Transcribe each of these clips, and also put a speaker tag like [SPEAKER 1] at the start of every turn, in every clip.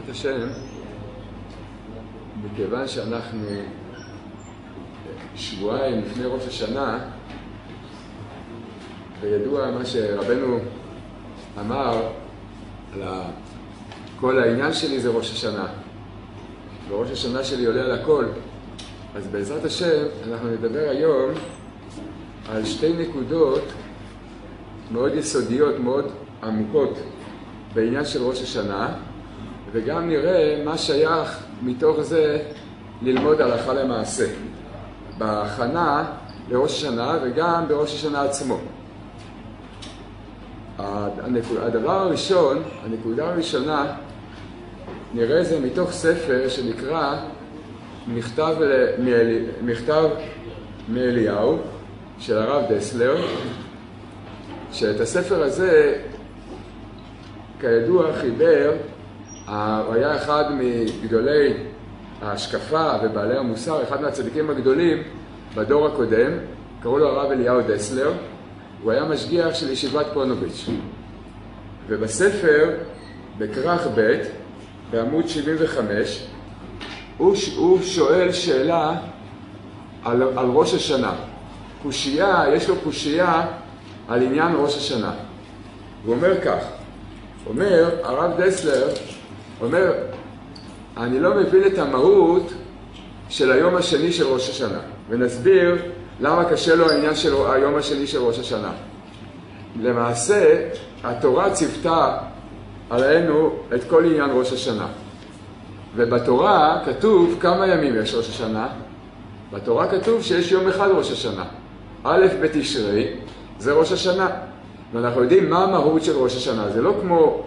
[SPEAKER 1] השם, מכיוון שאנחנו שבועיים לפני ראש השנה, וידוע מה שרבנו אמר על כל העניין שלי זה ראש השנה, וראש השנה שלי עולה על הכל. אז בעזרת השם אנחנו נדבר היום על שתי נקודות מאוד יסודיות, מאוד עמוקות בעניין של ראש השנה, וגם נראה מה שייך מתוך זה ללמוד הלכה למעשה בהכנה לראש השנה וגם בראש השנה עצמו. הדבר הראשון, הנקודה הראשונה, נראה זה מתוך ספר שנקרא מכתב מאליהו של הרב דסלר, שאת הספר הזה כידוע חיבר, הוא היה אחד מגדולי ההשקפה ובעלי המוסר, אחד מהצדיקים הגדולים בדור הקודם, קראו לו הרב אליהו דסלר, הוא היה משגיח של ישיבת פונוביץ'. ובספר, בכרך ב' בעמוד 75, הוא שואל שאלה על ראש השנה. קושייה, יש לו קושייה על עניין ראש השנה. הוא אומר כך, אומר, הרב דסלר, אומר, אני לא מבין את המהות של היום השני של ראש השנה, ונסביר למה קשה לו העניין של היום השני של ראש השנה. למעשה, התורה ציוותה עלינו את כל עניין ראש השנה. ובתורה כתוב כמה ימים יש ראש השנה. בתורה כתוב שיש יום אחד ראש השנה. א' בתשרי זה ראש השנה. ואנחנו יודעים מה המהות של ראש השנה. זה לא כמו,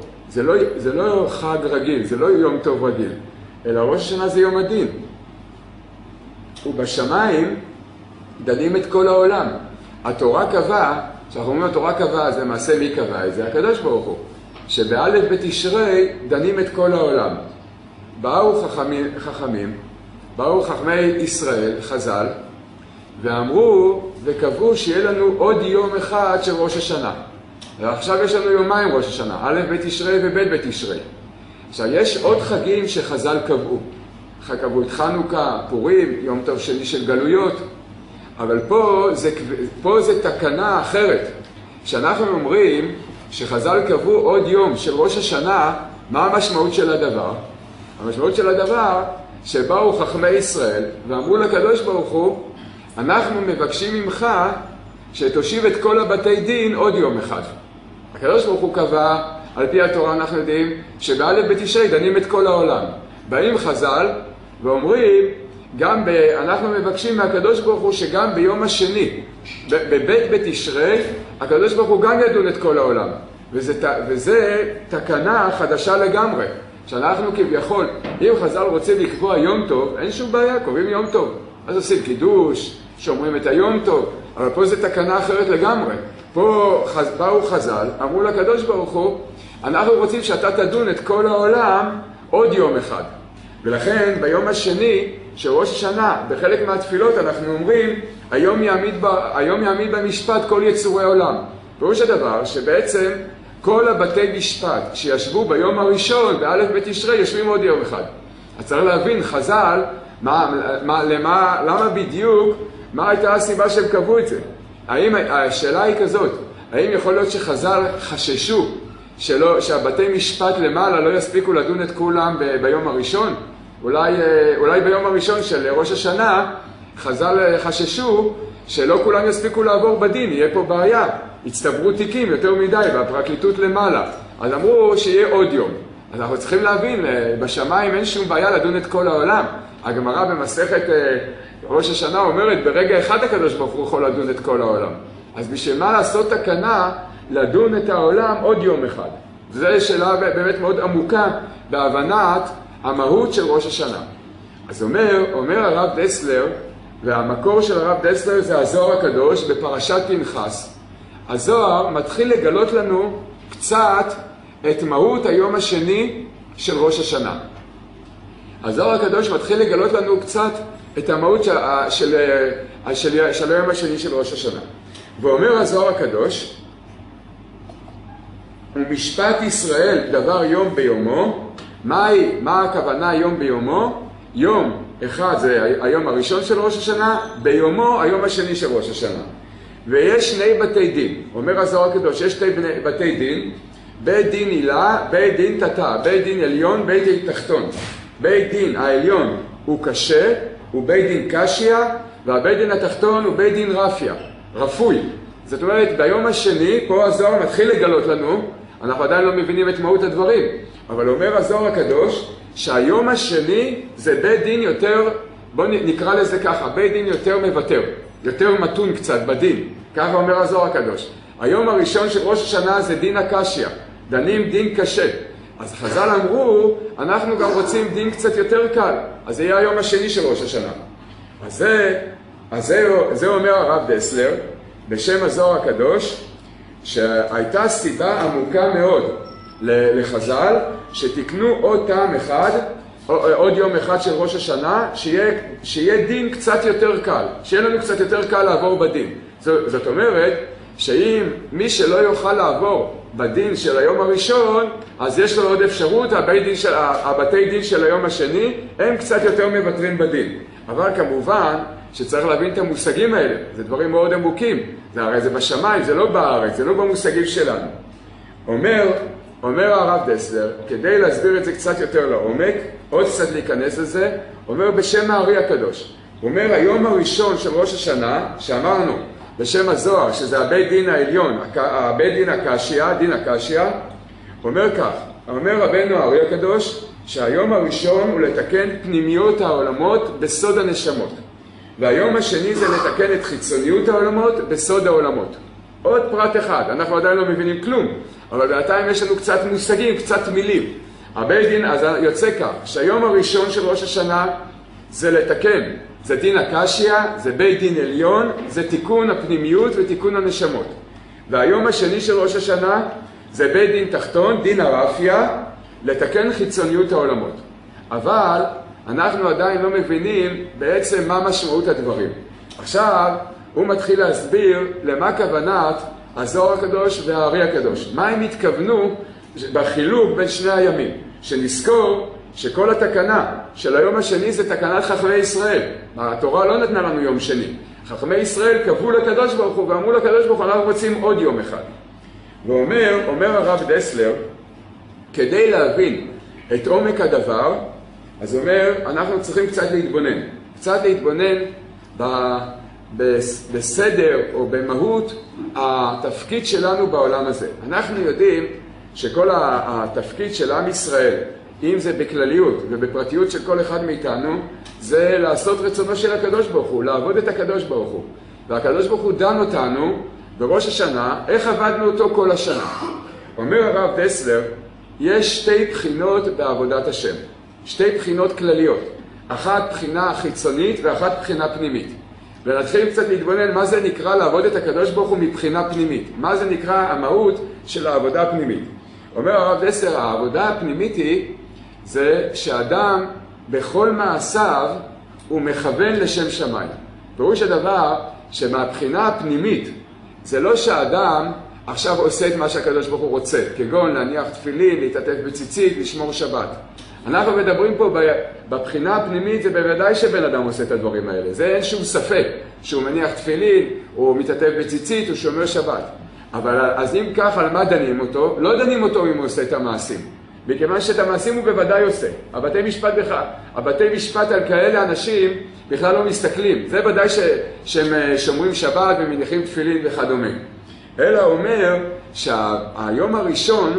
[SPEAKER 1] זה לא חג רגיל, זה לא יום טוב רגיל, אלא ראש השנה זה יום הדין. ובשמיים דנים את כל העולם. התורה קבעה, כשאנחנו אומרים התורה קבעה, זה מעשה מי קבע את זה? הקדוש ברוך הוא. שבאלף בתשרי דנים את כל העולם. באו חכמי ישראל, חז"ל, ואמרו וקבעו שיהיה לנו עוד יום אחד של ראש השנה. ועכשיו יש לנו יומיים ראש השנה, א' בתשרי וב' בתשרי. עכשיו יש עוד חגים שחז"ל קבעו. קבעו את חנוכה, פורים, יום טוב שני של גלויות. אבל פה זה תקנה אחרת. כשאנחנו אומרים שחז"ל קבעו עוד יום של ראש השנה, מה המשמעות של הדבר? המשמעות של הדבר שבאו חכמי ישראל ואמרו לקדוש ברוך הוא, אנחנו מבקשים ממך שתושיב את כל הבתי דין עוד יום אחד. הקדוש ברוך הוא קבע, על פי התורה אנחנו יודעים, שבאלף בתשרי דנים את כל העולם. באים חז"ל ואומרים, אנחנו מבקשים מהקדוש ברוך הוא שגם ביום השני, בבית בתשרי, הקדוש ברוך הוא גם ידון את כל העולם. וזה תקנה חדשה לגמרי. שאנחנו כביכול, אם חז"ל רוצה לקבוע יום טוב, אין שום בעיה, קובעים יום טוב. אז עושים קידוש, שומרים את היום טוב, אבל פה זה תקנה אחרת לגמרי. פה באו חז"ל, אמרו לקדוש ברוך הוא, אנחנו רוצים שאתה תדון את כל העולם עוד יום אחד. ולכן ביום השני של ראש השנה, בחלק מהתפילות אנחנו אומרים, היום יעמיד במשפט כל יצורי עולם. פירוש הדבר שבעצם כל הבתי משפט שישבו ביום הראשון באלף בתשרי יושבים עוד יום אחד. אז צריך להבין חז"ל למה בדיוק, מה הייתה הסיבה שהם קבעו את זה. השאלה היא כזאת, האם יכול להיות שחז"ל חששו שהבתי משפט למעלה לא יספיקו לדון את כולם ביום הראשון? אולי ביום הראשון של ראש השנה חז"ל חששו שלא כולם יספיקו לעבור בדין, יהיה פה בעיה, הצטברו תיקים יותר מדי והפרקליטות למעלה, אז אמרו שיהיה עוד יום. אז אנחנו צריכים להבין, בשמיים אין שום בעיה לדון את כל העולם. הגמרא במסכת ראש השנה אומרת, ברגע אחד הקדוש ברוך הוא יכול לדון את כל העולם. אז בשביל מה לעשות תקנה לדון את העולם עוד יום אחד? זו שאלה באמת מאוד עמוקה בהבנת המהות של ראש השנה. אז אומר הרב דסלר, והמקור של הרב דסלר זה הזוהר הקדוש בפרשת פנחס. הזוהר מתחיל לגלות לנו קצת את מהות היום השני של ראש השנה. הזוהר הקדוש מתחיל לגלות לנו קצת את המהות של היום השני של ראש השנה. ואומר הזוהר הקדוש, ומשפט ישראל דבר יום ביומו, מה הכוונה יום ביומו? יום אחד זה היום הראשון של ראש השנה, ביומו היום השני של ראש השנה. ויש שני בתי דין, אומר הזוהר הקדוש, יש שני בתי דין, בית דין הילה, בית דין תתה, בית דין עליון, בית דין תחתון. בית דין העליון הוא קשה, הוא בית דין קשיא, והבית דין התחתון הוא בית דין רפיה, רפוי. זאת אומרת, ביום השני, פה הזוהר מתחיל לגלות לנו, אנחנו עדיין לא מבינים את מהות הדברים, אבל אומר הזוהר הקדוש, שהיום השני זה בית דין יותר, בואו נקרא לזה ככה, בית דין יותר מוותר, יותר מתון קצת בדין, ככה אומר הזוהר הקדוש. היום הראשון של ראש השנה זה דין הקשיא, דנים דין קשה. אז חז"ל אמרו, אנחנו גם רוצים דין קצת יותר קל, אז זה יהיה היום השני של ראש השנה. אז זה אומר הרב דסלר, בשם הזוהר הקדוש, שהייתה סיבה עמוקה מאוד לחז"ל, שתקנו עוד טעם אחד, עוד יום אחד של ראש השנה, שיהיה דין קצת יותר קל, שיהיה לנו קצת יותר קל לעבור בדין. זאת אומרת, שאם מי שלא יוכל לעבור בדין של היום הראשון, אז יש לו עוד אפשרות, הבתי דין של היום השני, הם קצת יותר מבטרים בדין. אבל כמובן שצריך להבין את המושגים האלה, זה דברים מאוד עמוקים, הרי זה בשמיים, זה לא בארץ, זה לא במושגים שלנו. אומר הרב דסלר, כדי להסביר את זה קצת יותר לעומק, עוד קצת להיכנס לזה, אומר בשם הארי הקדוש. הוא אומר היום הראשון של ראש השנה, שאמרנו בשם הזוהר, שזה הבית דין העליון, הבית דין הקשיא, דין הקשיא, אומר כך, אומר רבנו הארי הקדוש, שהיום הראשון הוא לתקן פנימיות העולמות בסוד הנשמות. והיום השני זה לתקן את חיצוניות העולמות בסוד העולמות. עוד פרט אחד, אנחנו עדיין לא מבינים כלום, אבל בינתיים יש לנו קצת מושגים, קצת מילים. הבית דין, אז יוצא כך, שהיום הראשון של ראש השנה זה לתקן, זה דין הקשיא, זה בית דין עליון, זה תיקון הפנימיות ותיקון הנשמות. והיום השני של ראש השנה זה בית דין תחתון, דין הרפיה, לתקן חיצוניות העולמות. אבל אנחנו עדיין לא מבינים בעצם מה משמעות הדברים. עכשיו הוא מתחיל להסביר למה כוונת הזוהר הקדוש והארי הקדוש. מה הם התכוונו בחילוק בין שני הימים? שנזכור שכל התקנה של היום השני זה תקנת חכמי ישראל. התורה לא נתנה לנו יום שני. חכמי ישראל קבעו לקדוש ברוך הוא ואמרו לקדוש ברוך הוא אנחנו רוצים עוד יום אחד. ואומר הרב דסלר, כדי להבין את עומק הדבר, אז אומר, אנחנו צריכים קצת להתבונן בסדר או במהות התפקיד שלנו בעולם הזה. אנחנו יודעים שכל התפקיד של עם ישראל, אם זה בכלליות ובפרטיות של כל אחד מאיתנו, זה לעשות רצונו של הקדוש ברוך הוא, לעבוד את הקדוש ברוך הוא. והקדוש ברוך הוא דן אותנו בראש השנה, איך עבדנו אותו כל השנה. אומר הרב דסלר, יש שתי בחינות בעבודת השם. שתי בחינות כלליות. אחת בחינה חיצונית ואחת בחינה פנימית. ונתחיל קצת להתבונן מה זה נקרא לעבוד את הקדוש ברוך הוא מבחינה פנימית. מה זה נקרא המהות של העבודה הפנימית. אומר הרב דסלר, העבודה הפנימית היא זה שאדם בכל מעשיו הוא מכוון לשם שמיים. פירוש הדבר שמהבחינה הפנימית זה לא שאדם עכשיו עושה את מה שהקדוש ברוך הוא רוצה, כגון להניח תפילין, להתעטף בציצית, לשמור שבת. אנחנו מדברים פה בבחינה הפנימית, זה בוודאי שבן אדם עושה את הדברים האלה. זה אין שום ספק שהוא מניח תפילין, הוא מתעטף בציצית, הוא שומר שבת. אבל אז אם כך, על מה דנים אותו? לא דנים אותו אם הוא עושה את המעשים. מכיוון שאת המעשים הוא בוודאי עושה. הבתי משפט על כאלה אנשים בכלל לא מסתכלים. זה ודאי שהם שומרים שבת ומניחים תפילין וכדומה. אלא אומר שהיום הראשון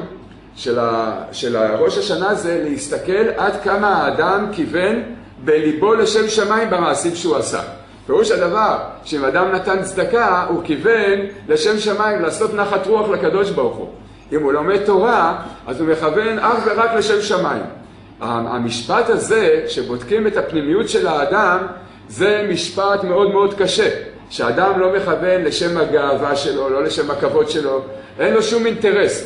[SPEAKER 1] של ראש השנה זה להסתכל עד כמה האדם כיוון בליבו לשם שמיים במעשים שהוא עשה. פירוש הדבר שאם אדם נתן צדקה הוא כיוון לשם שמיים לעשות נחת רוח לקדוש ברוך הוא. אם הוא לומד תורה אז הוא מכוון אך ורק לשם שמיים. המשפט הזה שבודקים את הפנימיות של האדם זה משפט מאוד מאוד קשה. שאדם לא מכוון לשם הגאווה שלו, לא לשם הכבוד שלו, אין לו שום אינטרס.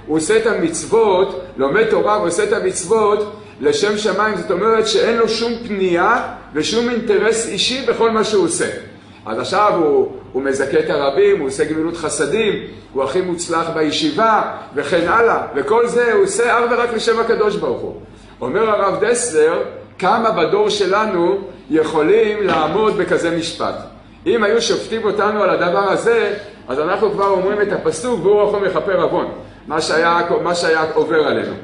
[SPEAKER 1] הוא עושה את המצוות, לומד תורה ועושה את המצוות לשם שמיים. זאת אומרת שאין לו שום פנייה ושום אינטרס אישי בכל מה שהוא עושה. אז עכשיו הוא מזכה את הרבים, הוא עושה גמילות חסדים, הוא הכי מוצלח בישיבה, וכן הלאה. וכל זה הוא עושה אך ורק לשם הקדוש ברוך הוא. אומר הרב דסלר, כמה בדור שלנו יכולים לעמוד בכזה משפט. אם היו שופטים אותנו על הדבר הזה, אז אנחנו כבר אומרים את הפסוק, והוא יכול מכפר עוון, מה שהיה עובר עלינו.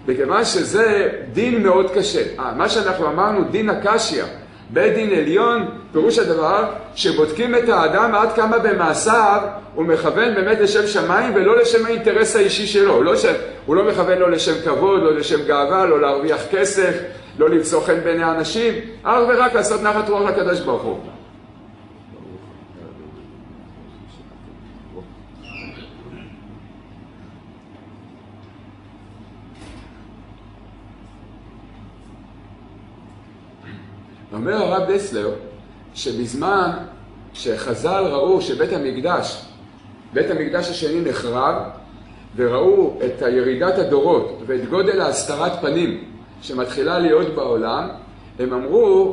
[SPEAKER 1] בכיוון שזה דין מאוד קשה. מה שאנחנו אמרנו, דין הקשיא, בית דין עליון, פירוש הדבר שבודקים את האדם עד כמה במעשיו הוא מכוון באמת לשם שמיים ולא לשם האינטרס האישי שלו. הוא לא מכוון לא לשם כבוד, לא לשם גאווה, לא להרוויח כסף, לא למצוא חן בעיני האנשים, אך ורק לעשות נחת רוח לקדוש ברוך הוא. אומר הרב דסלר שבזמן שחז"ל ראו שבית המקדש השני נחרב וראו את ירידת הדורות ואת גודל ההסתרת פנים שמתחילה להיות בעולם, הם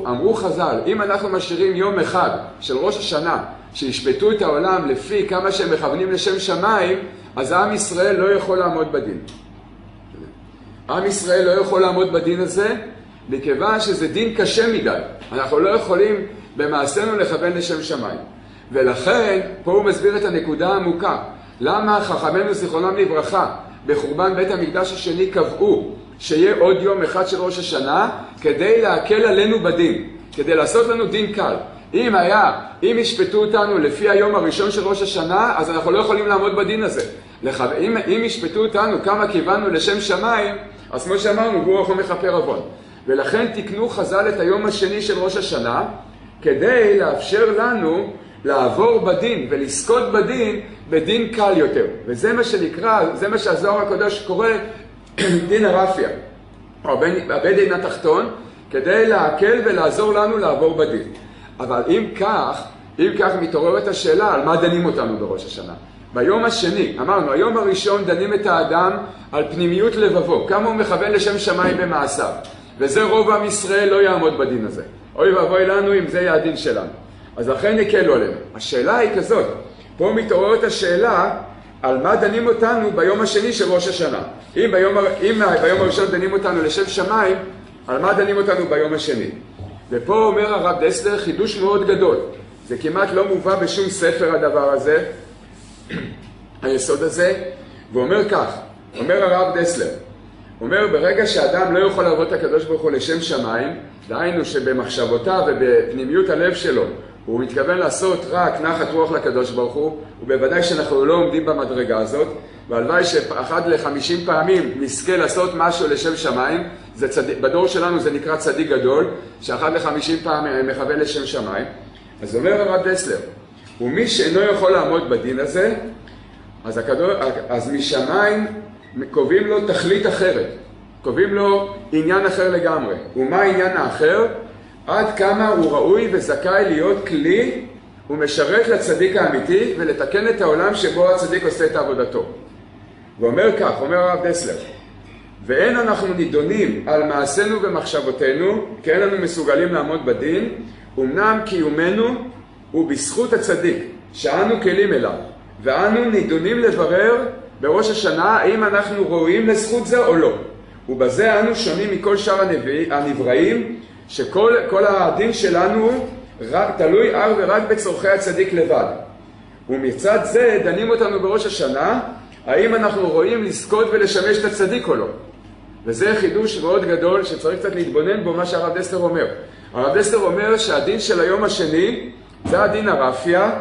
[SPEAKER 1] אמרו חז"ל, אם אנחנו משאירים יום אחד של ראש השנה שישפטו את העולם לפי כמה שהם מכוונים לשם שמיים, אז עם ישראל לא יכול לעמוד בדין. עם ישראל לא יכול לעמוד בדין הזה מכיוון שזה דין קשה מדי. אנחנו לא יכולים במעשינו לכוון לשם שמיים. ולכן, פה הוא מסביר את הנקודה העמוקה. למה חכמינו זיכרונם לברכה בחורבן בית המקדש השני קבעו שיהיה עוד יום אחד של ראש השנה כדי להקל עלינו בדין, כדי לעשות לנו דין קל. אם ישפטו אותנו לפי היום הראשון של ראש השנה, אז אנחנו לא יכולים לעמוד בדין הזה. אם ישפטו אותנו כמה כיוונו לשם שמיים, אז כמו שאמרנו, הוא יכול מכפר עוון. ולכן תקנו חז"ל את היום השני של ראש השנה, כדי לאפשר לנו לעבור בדין ולזכות בדין קל יותר. וזה מה שנקרא, זה מה שהזוהר הקדוש קורא דין הרפיה, או הבית דין התחתון, כדי להקל ולעזור לנו לעבור בדין. אבל אם כך מתעוררת השאלה על מה דנים אותנו בראש השנה. ביום השני, אמרנו, היום הראשון דנים את האדם על פנימיות לבבו, כמה הוא מכוון לשם שמיים במעשיו. וזה רוב עם ישראל לא יעמוד בדין הזה. אוי ואבוי לנו אם זה יהיה הדין שלנו. אז לכן יקלו עלינו. השאלה היא כזאת, פה מתעוררת השאלה על מה דנים אותנו ביום השני של ראש השנה. אם ביום הראשון דנים אותנו לשם שמיים, על מה דנים אותנו ביום השני. ופה אומר הרב דסלר חידוש מאוד גדול. זה כמעט לא מובא בשום ספר הדבר הזה, היסוד הזה, ואומר כך, אומר הרב דסלר, אומר ברגע שאדם לא יכול לעבוד את הקדוש ברוך הוא לשם שמיים, דהיינו שבמחשבותיו ובפנימיות הלב שלו הוא מתכוון לעשות רק נחת רוח לקדוש ברוך הוא, ובוודאי שאנחנו לא עומדים במדרגה הזאת, והלוואי שאחד ל50 פעמים נזכה לעשות משהו לשם שמיים, בדור שלנו זה נקרא צדיק גדול, שאחד ל50 פעמים מכוון לשם שמיים. אז אומר הרב דסלר, ומי שאינו יכול לעמוד בדין הזה, אז משמיים קובעים לו תכלית אחרת, קובעים לו עניין אחר לגמרי. ומה העניין האחר? עד כמה הוא ראוי וזכאי להיות כלי ומשרת לצדיק האמיתי ולתקן את העולם שבו הצדיק עושה את עבודתו. ואומר כך, אומר הרב דסלר, ואין אנחנו נידונים על מעשינו ומחשבותינו, כי אין לנו מסוגלים לעמוד בדין, אמנם קיומנו הוא בזכות הצדיק, שאנו כלים אליו, ואנו נידונים לברר בראש השנה האם אנחנו ראויים לזכות זה או לא. ובזה אנו שונים מכל שאר הנבראים, שכל הדין שלנו תלוי אך ורק בצורכי הצדיק לבד. ומצד זה דנים אותנו בראש השנה, האם אנחנו רואים לזכות ולשמש את הצדיק או לא. וזה חידוש מאוד גדול שצריך קצת להתבונן בו מה שהרב דסלר אומר. הרב דסלר אומר שהדין של היום השני זה הדין הרפיה,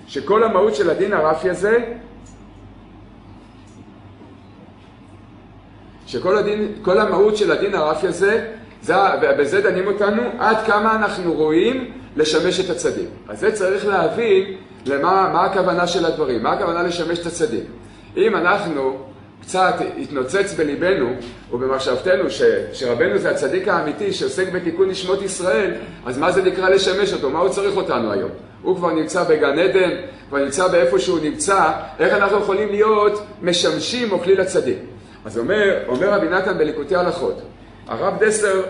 [SPEAKER 1] שכל המהות של הדין הרפיה זה כל המהות של הדין הרפיה זה, ובזה דנים אותנו עד כמה אנחנו רואים לשמש את הצדיק. אז זה צריך להבין מה הכוונה של הדברים, מה הכוונה לשמש את הצדיק. אם אנחנו קצת התנוצץ בליבנו ובמחשבתנו שרבנו זה הצדיק האמיתי שעוסק בתיקון נשמות ישראל, אז מה זה נקרא לשמש אותו? מה הוא צריך אותנו היום? הוא כבר נמצא בגן עדן, כבר נמצא באיפה שהוא נמצא, איך אנחנו יכולים להיות משמשים או כלי לצדיק? אז אומר רבי נתן בליקוטי הלכות, הרב דסלר,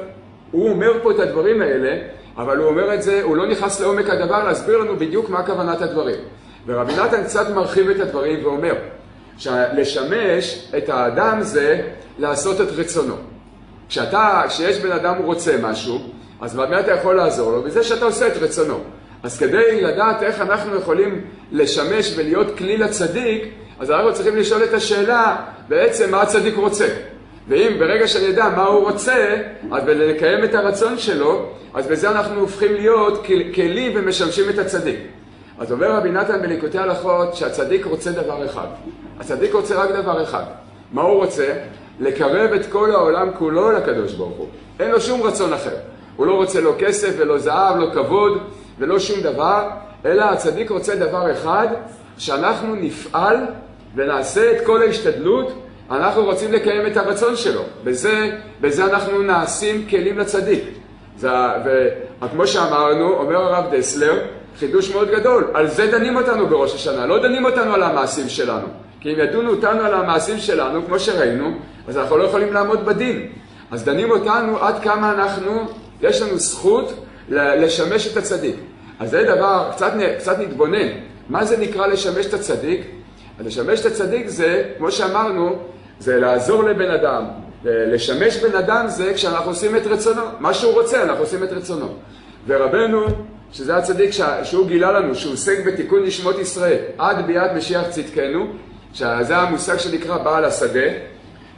[SPEAKER 1] הוא אומר פה את הדברים האלה, אבל הוא אומר את זה, הוא לא נכנס לעומק הדבר להסביר לנו בדיוק מה כוונת הדברים. ורבי נתן קצת מרחיב את הדברים ואומר, שלשמש את האדם זה לעשות את רצונו. כשיש בן אדם הוא רוצה משהו, אז באמת אתה יכול לעזור לו, בזה שאתה עושה את רצונו. אז כדי לדעת איך אנחנו יכולים לשמש ולהיות כלי לצדיק, אז אנחנו צריכים לשאול את השאלה, בעצם מה הצדיק רוצה. ואם ברגע שאני יודע מה הוא רוצה, אז לקיים את הרצון שלו, אז בזה אנחנו הופכים להיות כלים ומשמשים את הצדיק. אז אומר רבי נתן בליקוטי הלכות שהצדיק רוצה דבר אחד. הצדיק רוצה רק דבר אחד. מה הוא רוצה? לקרב את כל העולם כולו לקדוש ברוך הוא. אין לו שום רצון אחר. הוא לא רוצה לא כסף ולא זהב, לא כבוד ולא שום דבר, אלא הצדיק רוצה דבר אחד, שאנחנו נפעל ונעשה את כל ההשתדלות, אנחנו רוצים לקיים את הרצון שלו. בזה אנחנו נעשים כלים לצדיק. וכמו שאמרנו, אומר הרב דסלר, חידוש מאוד גדול, על זה דנים אותנו בראש השנה, לא דנים אותנו על המעשים שלנו. כי אם ידונו אותנו על המעשים שלנו, כמו שראינו, אז אנחנו לא יכולים לעמוד בדין. אז דנים אותנו עד כמה יש לנו זכות לשמש את הצדיק. אז זה דבר, קצת נתבונן. מה זה נקרא לשמש את הצדיק? אז לשמש את הצדיק זה, כמו שאמרנו, זה לעזור לבן אדם. לשמש בן אדם זה כשאנחנו עושים את רצונו. מה שהוא רוצה, אנחנו עושים את רצונו. ורבנו, שזה הצדיק שהוא גילה לנו, שהוא עוסק בתיקון נשמות ישראל, עד ביאת משיח צדקנו, שזה המושג שנקרא בעל השדה,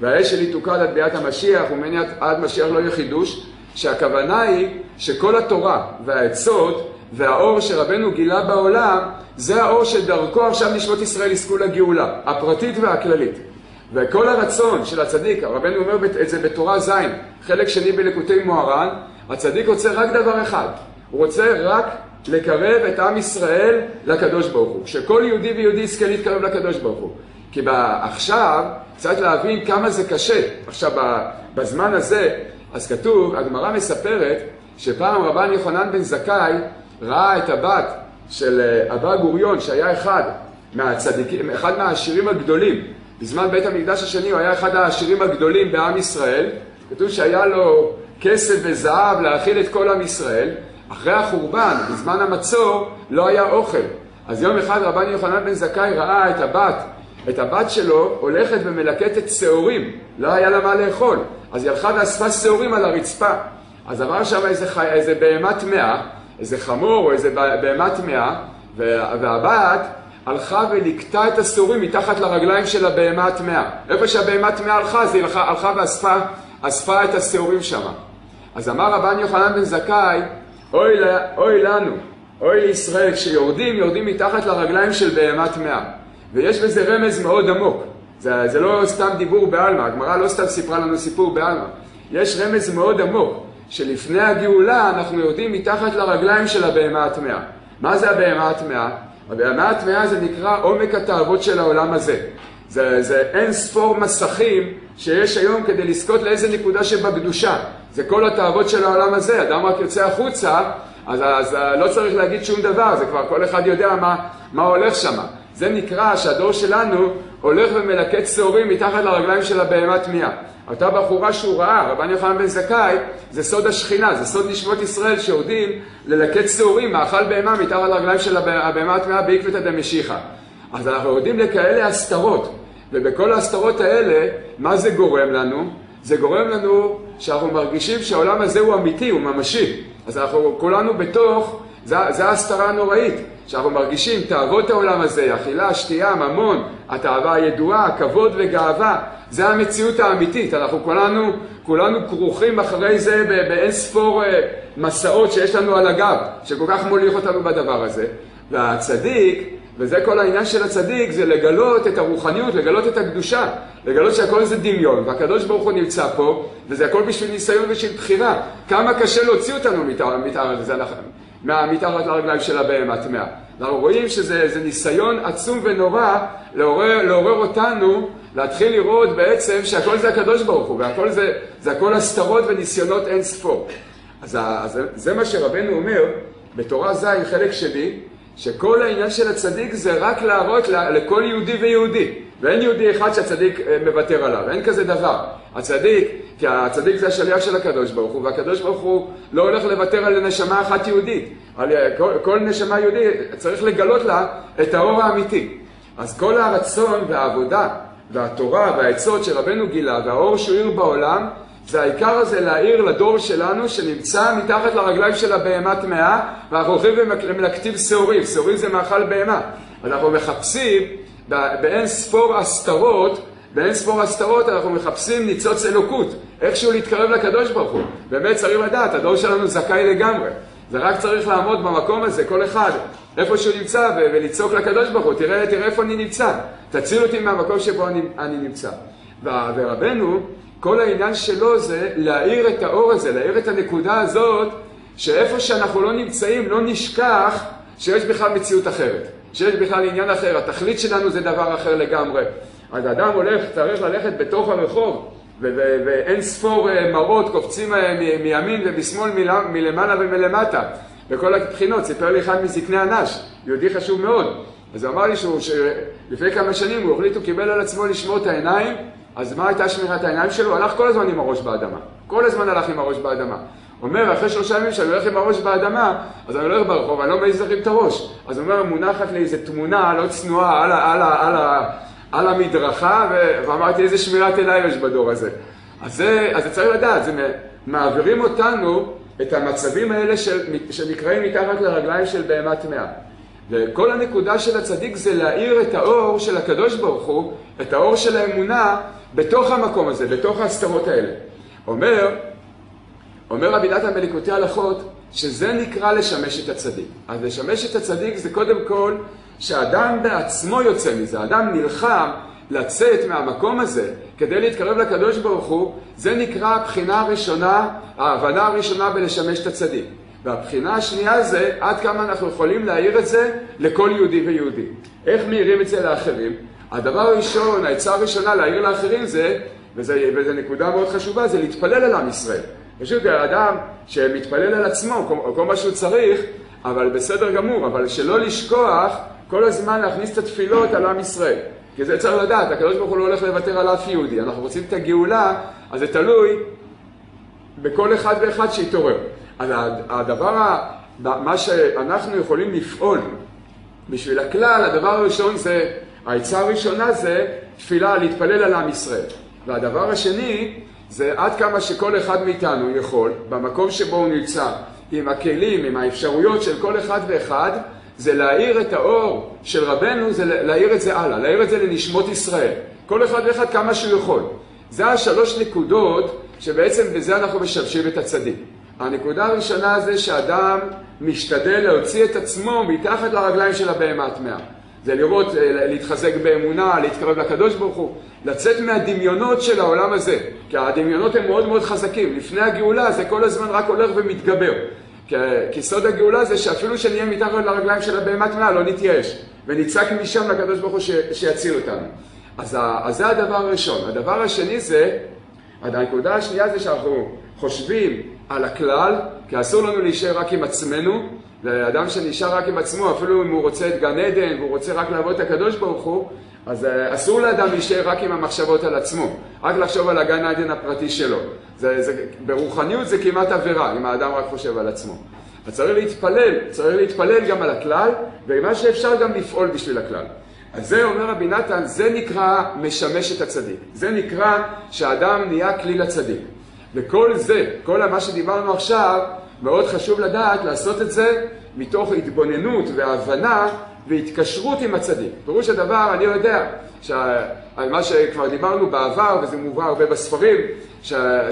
[SPEAKER 1] והאש שלי תוקד עד ביאת המשיח, ומניעת עד משיח לא יהיה חידוש, שהכוונה היא שכל התורה והעצות והאור שרבנו גילה בעולם, זה האור שדרכו עכשיו נשמות ישראל יזכו לגאולה, הפרטית והכללית. וכל הרצון של הצדיק, רבנו אומר את זה בתורה ז', חלק שני בליקוטי מוהר"ן, הצדיק רוצה רק דבר אחד, הוא רוצה רק לקרב את עם ישראל לקדוש ברוך הוא, שכל יהודי ויהודי יזכה להתקרב לקדוש ברוך הוא. כי עכשיו צריך להבין כמה זה קשה. עכשיו בזמן הזה, אז כתוב, הגמרא מספרת שפעם רבן יוחנן בן זכאי ראה את הבת של אבא גוריון, שהיה אחד מהעשירים הגדולים. בזמן בית המקדש השני הוא היה אחד העשירים הגדולים בעם ישראל. כתוב שהיה לו כסף וזהב להאכיל את כל עם ישראל. אחרי החורבן, בזמן המצור, לא היה אוכל. אז יום אחד רבן יוחנן בן זכאי ראה את הבת שלו הולכת ומלקטת שעורים. לא היה לה מה לאכול. אז היא הלכה ואספה שעורים על הרצפה. אז עבר שם איזה בהמה טמאה, איזה חמור או איזה בהמה טמאה, והבת הלכה ולקטה את השעורים מתחת לרגליים של הבהמה הטמאה. איפה שהבהמה הטמאה הלכה, אז היא הלכה ואספה את השעורים שם. אז אמר רבן יוחנן בן זכאי, אוי לנו, אוי לישראל, כשיורדים מתחת לרגליים של בהמה טמאה. ויש בזה רמז מאוד עמוק. זה לא סתם דיבור בעלמא, הגמרא לא סתם סיפרה לנו סיפור בעלמא. יש רמז מאוד עמוק, שלפני הגאולה אנחנו יורדים מתחת לרגליים של הבהמה הטמאה. מה זה הבהמה הטמאה? הבהמה הטמאה זה נקרא עומק התאוות של העולם הזה. זה אין ספור מסכים שיש היום כדי לזכות לאיזה נקודה שבקדושה. זה כל התאוות של העולם הזה. אדם רק יוצא החוצה, אז לא צריך להגיד שום דבר, זה כבר כל אחד יודע מה הולך שם. זה נקרא שהדור שלנו הולך ומלקט שעורים מתחת לרגליים של הבהמה הטמאה. אותה בחורה שהוא ראה, רבן יוחנן בן זכאי, זה סוד השכינה, זה סוד נשמות ישראל שיורדים ללקט שעורים, מאכל בהמה מתחת לרגליים של הבהמה הטמאה בעקבתא דמשיחא. אז אנחנו יודעים לכאלה הסתרות, ובכל ההסתרות האלה, מה זה גורם לנו? זה גורם לנו שאנחנו מרגישים שהעולם הזה הוא אמיתי, הוא ממשי. אז אנחנו כולנו בתוך, זה ההסתרה הנוראית, שאנחנו מרגישים תאוות העולם הזה, אכילה, שתייה, ממון, התאווה הידועה, הכבוד וגאווה, זה המציאות האמיתית. אנחנו כולנו כרוכים אחרי זה באין ספור מסעות שיש לנו על הגב, שכל כך מוליך אותנו בדבר הזה. והצדיק, וזה כל העניין של הצדיק, זה לגלות את הרוחניות, לגלות את הקדושה, לגלות שהכל זה דמיון, והקדוש ברוך הוא נמצא פה, וזה הכל בשביל ניסיון ושל בחירה. כמה קשה להוציא אותנו מתחת לרגליים של הבהמה הטמאה. אנחנו רואים שזה ניסיון עצום ונורא לעורר אותנו, להתחיל לראות בעצם שהכל זה הקדוש ברוך הוא, והכל זה הכל הסתרות וניסיונות אין ספור. אז זה מה שרבנו אומר, בתורה ז' חלק שלי, שכל העניין של הצדיק זה רק להראות לכל יהודי ויהודי. ואין יהודי אחד שהצדיק מוותר עליו, אין כזה דבר. כי הצדיק זה השליח של הקדוש ברוך הוא, והקדוש ברוך הוא לא הולך לוותר על נשמה אחת יהודית. כל נשמה יהודית צריך לגלות לה את האור האמיתי. אז כל הרצון והעבודה והתורה והעצות שרבנו גילה והאור שהוא עיר בעולם, זה העיקר הזה להעיר לדור שלנו שנמצא מתחת לרגליים של הבהמה טמאה, ואנחנו הולכים ומלקטים שעורים. שעורים זה מאכל בהמה. אנחנו מחפשים באין ספור הסתרות אנחנו מחפשים ניצוץ אלוקות, איכשהו להתקרב לקדוש ברוך הוא. באמת צריך לדעת, הדור שלנו זכאי לגמרי. זה רק צריך לעמוד במקום הזה, כל אחד, איפה שהוא נמצא, ולצעוק לקדוש ברוך הוא, תראה איפה אני נמצא. תציל אותי מהמקום שבו אני נמצא. ורבנו, כל העניין שלו זה להאיר את האור הזה, להאיר את הנקודה הזאת, שאיפה שאנחנו לא נמצאים, לא נשכח שיש בכלל מציאות אחרת. שיש בכלל עניין אחר, התכלית שלנו זה דבר אחר לגמרי. אז האדם צריך ללכת בתוך הרחוב, ואין ספור מראות קופצים מימין ומשמאל, מלמעלה ומלמטה. בכל הבחינות, סיפר לי אחד מזקני אנש, יהודי חשוב מאוד. אז הוא אמר לי שלפני כמה שנים הוא קיבל על עצמו לשמור את העיניים, אז מה הייתה שמירת העיניים שלו? הלך כל הזמן עם הראש באדמה. כל הזמן הלך עם הראש באדמה. אומר, אחרי 3 ימים שאני הולך עם הראש באדמה, אז אני הולך ברחוב, אני לא מעז להרים את הראש. אז הוא אומר, מונחת לי איזו תמונה לא צנועה על המדרכה, ואמרתי, איזה שמירת עיניים יש בדור הזה. אז זה צריך לדעת, מעבירים אותנו את המצבים האלה שנקראים מתחת לרגליים של בהמה טמאה. וכל הנקודה של הצדיק זה להאיר את האור של הקדוש ברוך הוא, את האור של האמונה, בתוך המקום הזה, בתוך ההסתרות האלה. אומר רבי נתן בליקוטי הלכות, שזה נקרא לשמש את הצדיק. אז לשמש את הצדיק זה קודם כל שהאדם בעצמו יוצא מזה. האדם נלחם לצאת מהמקום הזה כדי להתקרב לקדוש ברוך הוא. זה נקרא הבחינה הראשונה, ההבנה הראשונה בלשמש את הצדיק. והבחינה השנייה זה עד כמה אנחנו יכולים להעיר את זה לכל יהודי ויהודי. איך מעירים את זה לאחרים? הדבר הראשון, העצה הראשונה להעיר לאחרים זה, וזה נקודה מאוד חשובה, זה להתפלל על עם ישראל. פשוט האדם שמתפלל על עצמו, כל מה שהוא צריך, אבל בסדר גמור, אבל שלא לשכוח כל הזמן להכניס את התפילות על עם ישראל. כי זה צריך לדעת, הקדוש ברוך הוא לא הולך לוותר על אף יהודי. אנחנו רוצים את הגאולה, אז זה תלוי בכל אחד ואחד שיתעורר. אז מה שאנחנו יכולים לפעול בשביל הכלל, הדבר הראשון זה, העצה הראשונה זה תפילה, להתפלל על עם ישראל. והדבר השני זה עד כמה שכל אחד מאיתנו יכול, במקום שבו הוא נמצא, עם הכלים, עם האפשרויות של כל אחד ואחד, זה להאיר את האור של רבנו, זה להאיר את זה הלאה, להאיר את זה לנשמות ישראל. כל אחד ואחד כמה שהוא יכול. זה 3 נקודות שבעצם בזה אנחנו משמשים את הצדיק. הנקודה הראשונה זה שאדם משתדל להוציא את עצמו מתחת לרגליים של הבהמה הטמאה. זה לראות, להתחזק באמונה, להתקרב לקדוש ברוך הוא, לצאת מהדמיונות של העולם הזה. כי הדמיונות הם מאוד מאוד חזקים. לפני הגאולה זה כל הזמן רק הולך ומתגבר. כי סוד הגאולה זה שאפילו שנהיה מתחת לרגליים של הבהמה הטמאה לא נתייאש. ונצעק משם לקדוש ברוך הוא שיציל אותנו. אז זה הדבר הראשון. הדבר השני זה, הנקודה השנייה זה שאנחנו חושבים על הכלל, כי אסור לנו להישאר רק עם עצמנו, ואדם שנשאר רק עם עצמו, אפילו אם הוא רוצה את גן עדן, והוא רוצה רק לעבוד את הקדוש ברוך הוא, אז אסור לאדם להישאר רק עם המחשבות על עצמו, רק לחשוב על הגן עדן הפרטי שלו. ברוחניות זה כמעט עבירה, אם האדם רק חושב על עצמו. אז צריך להתפלל גם על הכלל, ומה שאפשר גם לפעול בשביל הכלל. אז זה אומר רבי נתן, זה נקרא משמש את הצדיק. זה נקרא שהאדם נהיה כלי לצדיק. וכל זה, כל מה שדיברנו עכשיו, מאוד חשוב לדעת לעשות את זה מתוך התבוננות והבנה והתקשרות עם הצדיק. פירוש הדבר, אני יודע, על מה שכבר דיברנו בעבר, וזה מובא הרבה בספרים,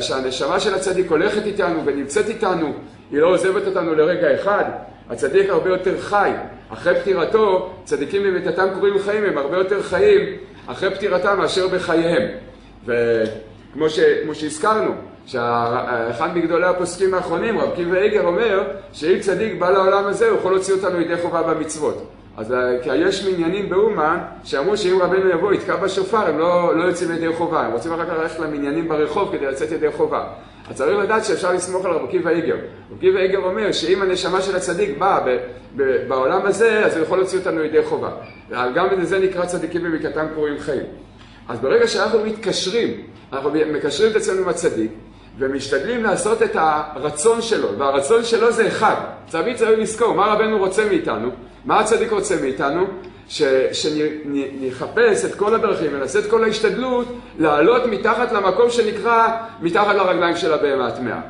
[SPEAKER 1] שהנשמה של הצדיק הולכת איתנו ונמצאת איתנו, היא לא עוזבת אותנו לרגע אחד. הצדיק הרבה יותר חי. אחרי פטירתו, צדיקים במיתתם קוראים חיים, הם הרבה יותר חיים אחרי פטירתם מאשר בחייהם. וכמו שהזכרנו, שאחד מגדולי הפוסקים האחרונים, רב עקיבא איגר, אומר שאם צדיק בא לעולם הזה, הוא יכול להוציא אותנו ידי חובה במצוות. אז כי יש מניינים באומן שאמרו שאם רבנו יבוא, יתקע בשופר, הם לא יוצאים ידי חובה. הם רוצים רק ללכת למניינים ברחוב כדי לצאת ידי חובה. אז צריך לדעת שאפשר לסמוך על רבי עקיבא איגר. רבי עקיבא איגר אומר שאם הנשמה של הצדיק באה בעולם הזה, אז הוא יכול להוציא אותנו ידי חובה. גם בזה נקרא צדיקים במקראתם קרויים חיים. אז ברגע שאנחנו מתקשרים, אנחנו מקשרים את עצמנו עם הצדיק, ומשתדלים לעשות את הרצון שלו, והרצון שלו זה אחד. צריך לזכור מה רבנו רוצה מאיתנו, מה הצדיק רוצה מאיתנו, שנחפש את כל הדרכים ונעשה את כל ההשתדלות לעלות מתחת למקום שנקרא מתחת לרגליים של הבהמה הטמאה.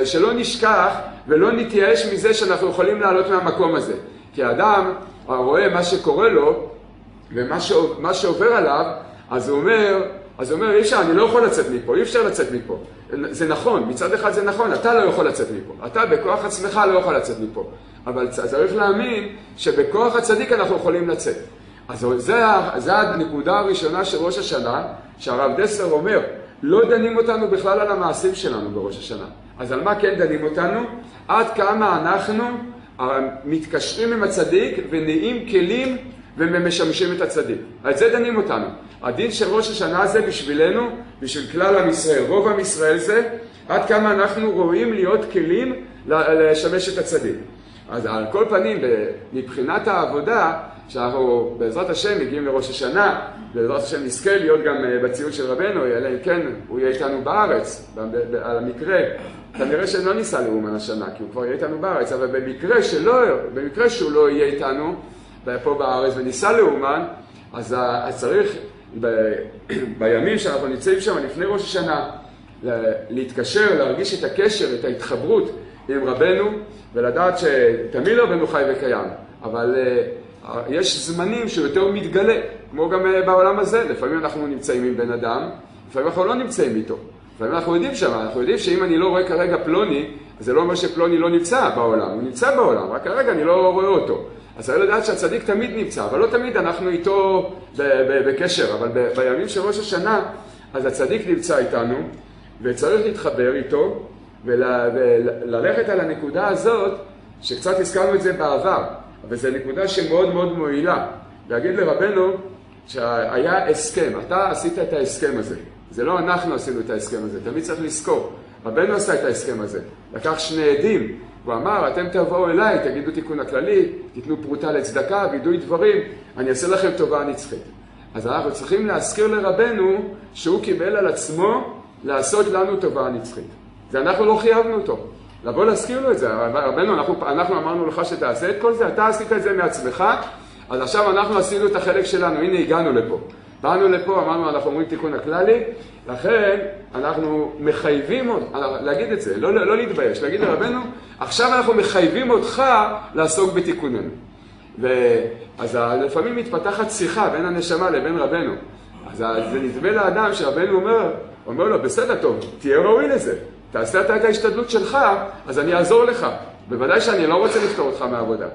[SPEAKER 1] שלא נשכח ולא נתייאש מזה שאנחנו יכולים לעלות מהמקום הזה. כי האדם רואה מה שקורה לו ומה שעובר עליו, אז הוא אומר, אי אפשר, אני לא יכול לצאת מפה, אי אפשר לצאת מפה. זה נכון, מצד אחד זה נכון, אתה לא יכול לצאת מפה. אתה בכוח עצמך לא יכול לצאת מפה. אבל צריך להאמין שבכוח הצדיק אנחנו יכולים לצאת. אז זה הנקודה הראשונה של ראש השנה, שהרב דסלר אומר, לא דנים אותנו בכלל על המעשים שלנו בראש השנה. אז על מה כן דנים אותנו? עד כמה אנחנו מתקשרים עם הצדיק ונהיים כלים ומשמשים את הצדיק. על זה דנים אותנו. הדין של ראש השנה זה בשבילנו, בשביל כלל עם ישראל, רוב עם ישראל זה, עד כמה אנחנו רואים להיות כלים לשמש את הצדיק. אז על כל פנים, מבחינת העבודה, שאנחנו בעזרת השם מגיעים לראש השנה, בעזרת השם נזכה להיות גם בציון של רבנו, אלא אם כן הוא יהיה איתנו בארץ, על המקרה, כנראה שלא ניסה לאומן השנה, כי הוא כבר יהיה איתנו בארץ, אבל במקרה שהוא לא יהיה איתנו פה בארץ וניסה לאומן, אז צריך בימים שאנחנו נמצאים שם לפני ראש השנה, להתקשר, להרגיש את הקשר, את ההתחברות עם רבנו, ולדעת שתמיד רבנו חי וקיים, אבל יש זמנים שהוא יותר מתגלה, כמו גם בעולם הזה. לפעמים אנחנו נמצאים עם בן אדם, לפעמים אנחנו לא נמצאים איתו. לפעמים אנחנו יודעים שם, אנחנו יודעים שאם אני לא רואה כרגע פלוני, אז זה לא אומר שפלוני לא נמצא בעולם, הוא נמצא בעולם, רק כרגע אני לא רואה אותו. אז צריך לדעת שהצדיק תמיד נמצא, אבל לא תמיד אנחנו איתו בקשר, אבל בימים של ראש השנה, אז הצדיק נמצא איתנו, וצריך להתחבר איתו, וללכת על הנקודה הזאת, שקצת הזכרנו את זה בעבר, אבל זו נקודה שמאוד מאוד מועילה. להגיד לרבנו שהיה הסכם, אתה עשית את ההסכם הזה. זה לא אנחנו עשינו את ההסכם הזה, תמיד צריך לזכור. רבנו עשה את ההסכם הזה, לקח שני עדים, הוא אמר, אתם תבואו אליי, תגידו תיקון הכללי, תיתנו פרוטה לצדקה, וידוי דברים, אני אעשה לכם טובה נצחית. אז אנחנו צריכים להזכיר לרבנו שהוא קיבל על עצמו לעשות לנו טובה נצחית. זה אנחנו לא חייבנו אותו. לבוא להזכיר לו את זה. רבנו, אנחנו אמרנו לך שתעשה את כל זה, אתה עשית את זה מעצמך, אז עכשיו אנחנו עשינו את החלק שלנו, הנה הגענו לפה. באנו לפה, אמרנו, אנחנו אומרים תיקון הכללי, לכן אנחנו מחייבים, להגיד את זה, לא להתבייש, להגיד לרבנו, עכשיו אנחנו מחייבים אותך לעסוק בתיקוננו. אז לפעמים מתפתחת שיחה בין הנשמה לבין רבנו. אז זה נדמה לאדם שרבנו אומר לו, בסדר טוב, תהיה ראוי לזה. תעשה את ההשתדלות שלך, אז אני אעזור לך. בוודאי שאני לא רוצה לפתור אותך מהעבודה.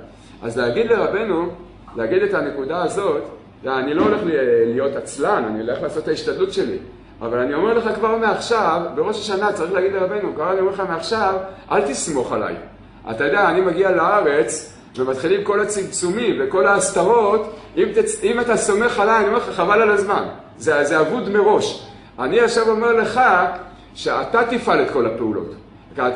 [SPEAKER 1] אז להגיד לרבנו, להגיד את הנקודה הזאת, אני לא הולך להיות עצלן, אני הולך לעשות את ההשתדלות שלי. אבל אני אומר לך כבר מעכשיו, בראש השנה צריך להגיד לרבנו, כבר אני אומר לך מעכשיו, אל תסמוך עליי. אתה יודע, אני מגיע לארץ, ומתחילים כל הצמצומים וכל ההסתרות, אם אתה סומך עליי, אני אומר לך, חבל על הזמן. זה אבוד מראש. אני עכשיו אומר לך, שאתה תפעל את כל הפעולות.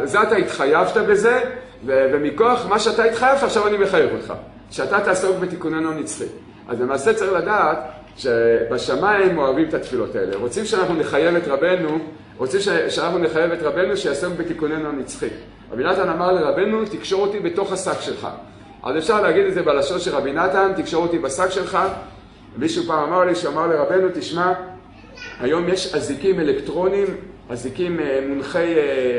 [SPEAKER 1] זה אתה התחייבת בזה, ומכוח מה שאתה התחייבת, עכשיו אני מחייב אותך. שאתה תעסוק בתיקוננו נצחי. אז למעשה צריך לדעת שבשמיים אוהבים את התפילות האלה. רוצים שאנחנו נחייב את רבנו, שיעסוק בתיקוננו הנצחי. רבי נתן אמר לרבנו, תקשור אותי בתוך השק שלך. אז אפשר להגיד את זה בלשון של רבי נתן, תקשור אותי בשק שלך. מישהו פעם אמר לי, שאמר לרבנו, תשמע, היום יש אזיקים אלקטרונים, אזיקים מונחי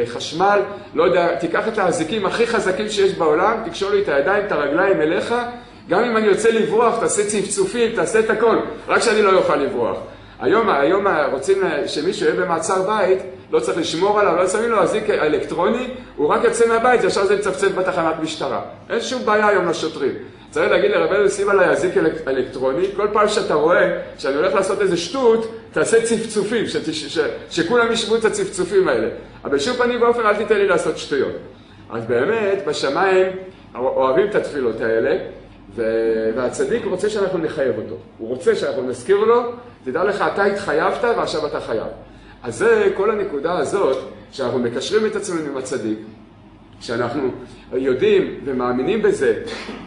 [SPEAKER 1] חשמל, לא יודע, תיקח את האזיקים הכי חזקים שיש בעולם, תקשור לי את הידיים, את הרגליים אליך, גם אם אני רוצה לברוח, תעשה צפצופים, תעשה את הכל, רק שאני לא יוכל לברוח. היום רוצים שמישהו יהיה במעצר בית, לא צריך לשמור עליו, לא שמים לו אזיק אלקטרוני, הוא רק יוצא מהבית, ישר זה מצפצף בתחנת משטרה. אין שום בעיה היום לשוטרים. צריך להגיד לרבנו, שים עליי אזיק אלקטרוני, כל פעם שאתה רואה שאני הולך לעשות איזה שטות, תעשה צפצופים, שכולם ישמעו את הצפצופים האלה. אבל בשום פנים ואופן אל תיתן לי לעשות שטויות. אז באמת, בשמיים אוהבים את התפילות האלה, והצדיק רוצה שאנחנו נחייב אותו. הוא רוצה שאנחנו נזכיר לו, תדע לך, אתה התחייבת ועכשיו אתה חייב. אז זה כל הנקודה הזאת שאנחנו מקשרים את עצמנו עם הצדיק, שאנחנו יודעים ומאמינים בזה,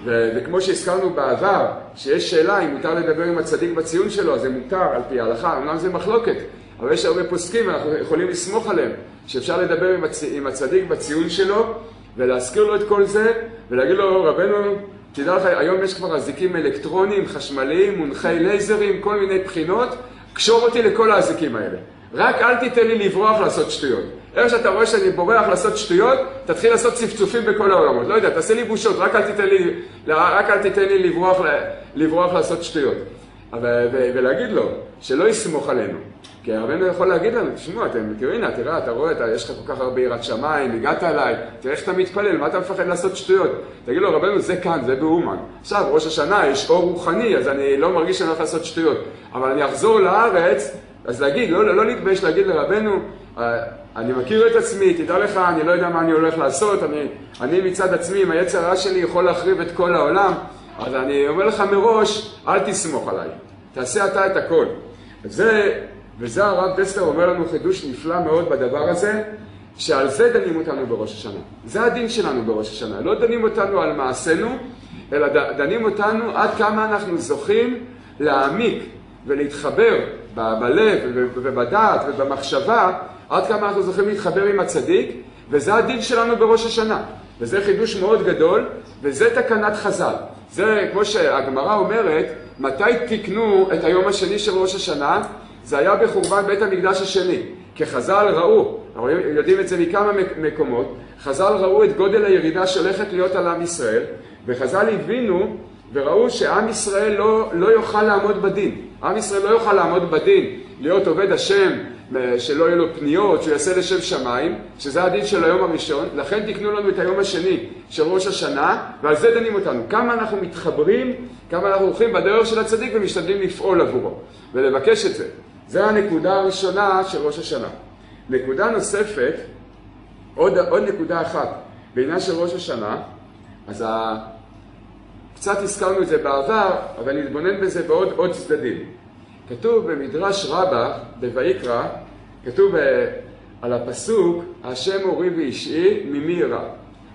[SPEAKER 1] וכמו שהזכרנו בעבר, שיש שאלה אם מותר לדבר עם הצדיק בציון שלו, אז זה מותר על פי ההלכה, אמנם זה מחלוקת, אבל יש הרבה פוסקים ואנחנו יכולים לסמוך עליהם, שאפשר לדבר עם הצדיק בציון שלו, ולהזכיר לו את כל זה, ולהגיד לו, רבנו, תדע לך, היום יש כבר אזיקים אלקטרוניים, חשמליים, מונחי לייזרים, כל מיני בחינות, קשור אותי לכל האזיקים האלה. רק אל תיתן לי לברוח לעשות שטויות. איך שאתה רואה שאני בורח לעשות שטויות, תתחיל לעשות צפצופים בכל העולמות. לא יודע, תעשה לי בושות, רק אל תיתן לי לברוח לעשות שטויות. ולהגיד לו, שלא יסמוך עלינו. כי הרבנו יכול להגיד לנו, תשמעו, תראה, אתה רואה, יש לך כל כך הרבה יראת שמיים, הגעת אליי, תראה איך אתה מתפלל, מה אתה מפחד לעשות שטויות? תגיד לו, רבנו, זה כאן, זה באומן. עכשיו, ראש השנה, יש אור רוחני, אז אני לא מרגיש שאני הולך לעשות שטויות. אבל אני אחזור לארץ, אז להגיד, לא להתבייש להגיד לרבנו, אני מכיר את עצמי, תדע לך, אני לא יודע מה אני הולך לעשות, אני מצד עצמי, עם היצר הרע שלי יכול להחריב את כל העולם, אז אני אומר לך מראש, אל תסמוך עליי, תעשה אתה את הכל. וזה הרב דסלר אומר לנו חידוש נפלא מאוד בדבר הזה, שעל זה דנים אותנו בראש השנה. זה הדין שלנו בראש השנה. לא דנים אותנו על מעשינו, אלא דנים אותנו עד כמה אנחנו זוכים להעמיק ולהתחבר בלב ובדעת ובמחשבה, עד כמה אנחנו זוכים להתחבר עם הצדיק, וזה הדין שלנו בראש השנה. וזה חידוש מאוד גדול, וזה תקנת חז"ל. זה כמו שהגמרא אומרת, מתי תקנו את היום השני של ראש השנה? זה היה בחורבן בית המקדש השני. כי חז"ל ראו, אנחנו יודעים את זה מכמה מקומות, חז"ל ראו את גודל הירידה שהולכת להיות על עם ישראל, וחז"ל הבינו וראו שעם ישראל לא יוכל לעמוד בדין. עם ישראל לא יוכל לעמוד בדין, להיות עובד השם, שלא יהיו לו פניות, שהוא יעשה לשם שמיים, שזה הדין של היום הראשון. לכן תקנו לנו את היום השני של ראש השנה, ועל זה דנים אותנו. כמה אנחנו מתחברים, כמה אנחנו הולכים בדרך של הצדיק ומשתדלים לפעול עבורו, ולבקש את זה. זה הנקודה הראשונה של ראש השנה. נקודה נוספת, עוד נקודה אחת, בעניין של ראש השנה, אז קצת הזכרנו את זה בעבר, אבל נתבונן בזה בעוד צדדים. כתוב במדרש רבה, בויקרא, כתוב על הפסוק, השם אורי ואישי ממי ירא.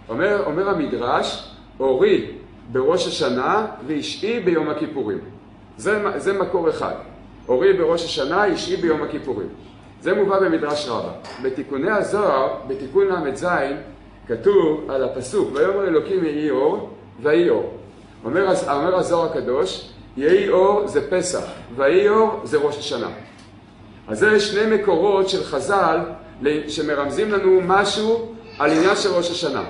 [SPEAKER 1] אומר המדרש, אורי בראש השנה ואישי ביום הכיפורים. זה מקור אחד. אורי בראש השנה, אישי ביום הכיפורים. זה מובא במדרש רבה. בתיקוני הזוהר, בתיקון ל"ז, כתוב על הפסוק, ויאמר אלוקים יהי אור, ויהי אור. אומר הזוהר הקדוש, יהי אור זה פסח, ויהי אור זה ראש השנה. אז זה שני מקורות של חז"ל שמרמזים לנו משהו על עניין של ראש השנה.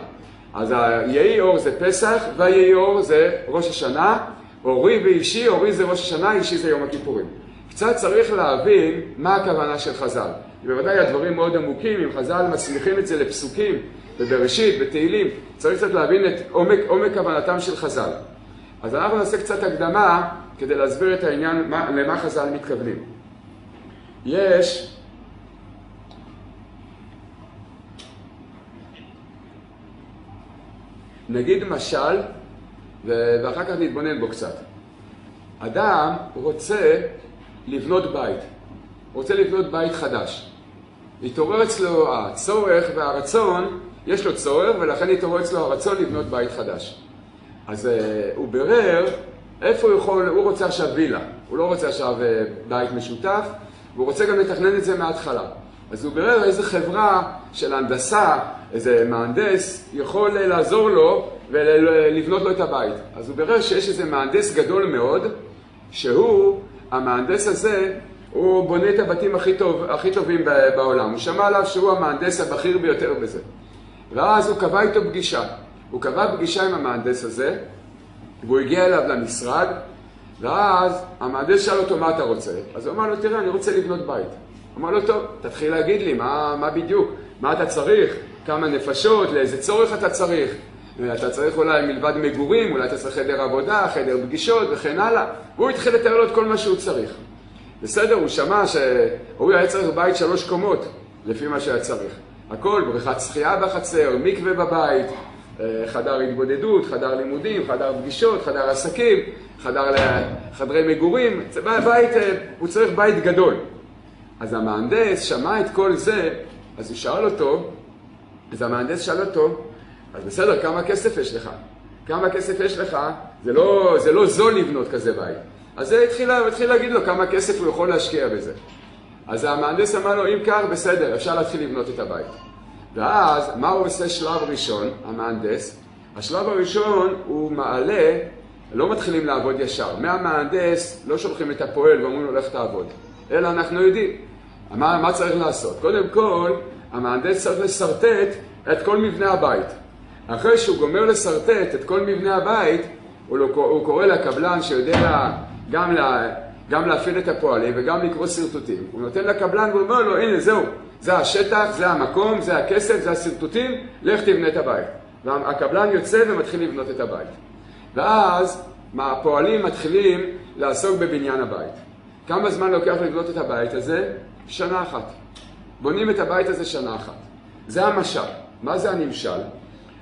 [SPEAKER 1] אז יהי אור זה פסח, ויהי אור זה ראש השנה, אורי ואישי, אורי זה ראש השנה, אישי זה יום הכיפורים. קצת צריך להבין מה הכוונה של חז"ל. בוודאי הדברים מאוד עמוקים, אם חז"ל מסמיכים את זה לפסוקים, בבראשית, בתהילים, צריך קצת להבין את עומק כוונתם של חז"ל. אז אנחנו נעשה קצת הקדמה כדי להסביר את העניין, למה חז"ל מתכוונים. יש נגיד משל, ואחר כך נתבונן בו קצת. אדם רוצה לבנות בית, רוצה לבנות בית חדש. התעורר אצלו הצורך והרצון, יש לו צורך ולכן התעורר אצלו הרצון לבנות בית חדש. אז הוא ברר איפה הוא יכול, הוא רוצה עכשיו וילה, הוא לא רוצה עכשיו בית משותף, והוא רוצה גם לתכנן את זה מההתחלה. אז הוא ברר איזה חברה של הנדסה, איזה מהנדס, יכול לעזור לו ולבנות לו את הבית. אז הוא ברר שיש איזה מהנדס גדול מאוד, שהוא, המהנדס הזה, הוא בונה את הבתים הכי טובים בעולם. הוא שמע עליו שהוא המהנדס הבכיר ביותר בזה. ואז הוא קבע איתו פגישה. הוא קבע פגישה עם המהנדס הזה, והוא הגיע אליו למשרד, ואז המהנדס שאל אותו מה אתה רוצה. אז הוא אמר לו, תראה, אני רוצה לבנות בית. הוא אמר לו, טוב, תתחיל להגיד לי מה בדיוק, מה אתה צריך, כמה נפשות, לאיזה צורך אתה צריך. אתה צריך אולי מלבד מגורים, אולי אתה צריך חדר עבודה, חדר פגישות וכן הלאה. והוא התחיל לתאר לו את כל מה שהוא צריך. בסדר, הוא שמע שהוא היה צריך בית 3 קומות, לפי מה שהיה צריך. הכל, בריכת שחייה בחצר, מקווה בבית, חדר התבודדות, חדר לימודים, חדר פגישות, חדר עסקים, חדרי מגורים. בית, הוא צריך בית גדול. אז המהנדס שמע את כל זה, אז הוא שאל אותו, אז המהנדס שאל אותו, אז בסדר, כמה כסף יש לך? כמה כסף יש לך? זה לא זול לבנות כזה בית. אז זה התחיל להגיד לו כמה כסף הוא יכול להשקיע בזה. אז המהנדס אמר לו, אם כך, בסדר, אפשר להתחיל לבנות את הבית. ואז, מה הוא עושה שלב ראשון, המהנדס? השלב הראשון הוא מעלה, לא מתחילים לעבוד ישר. מהמהנדס לא שולחים את הפועל ואומרים לו, לך תעבוד. אלא אנחנו יודעים. מה צריך לעשות? קודם כל, המהנדס צריך לסרטט את כל מבנה הבית. אחרי שהוא גומר לסרטט את כל מבנה הבית, הוא קורא לקבלן שיודע גם להפעיל את הפועלים וגם לקרוא סרטוטים. הוא נותן לקבלן ואומר לו, הנה זהו, זה השטח, זה המקום, זה הכסף, זה הסרטוטים, לך תבנה את הבית. והקבלן יוצא ומתחיל לבנות את הבית. ואז הפועלים מתחילים לעסוק בבניין הבית. כמה זמן לוקח לבנות את הבית הזה? שנה אחת. בונים את הבית הזה שנה אחת. זה המשל. מה זה הנמשל?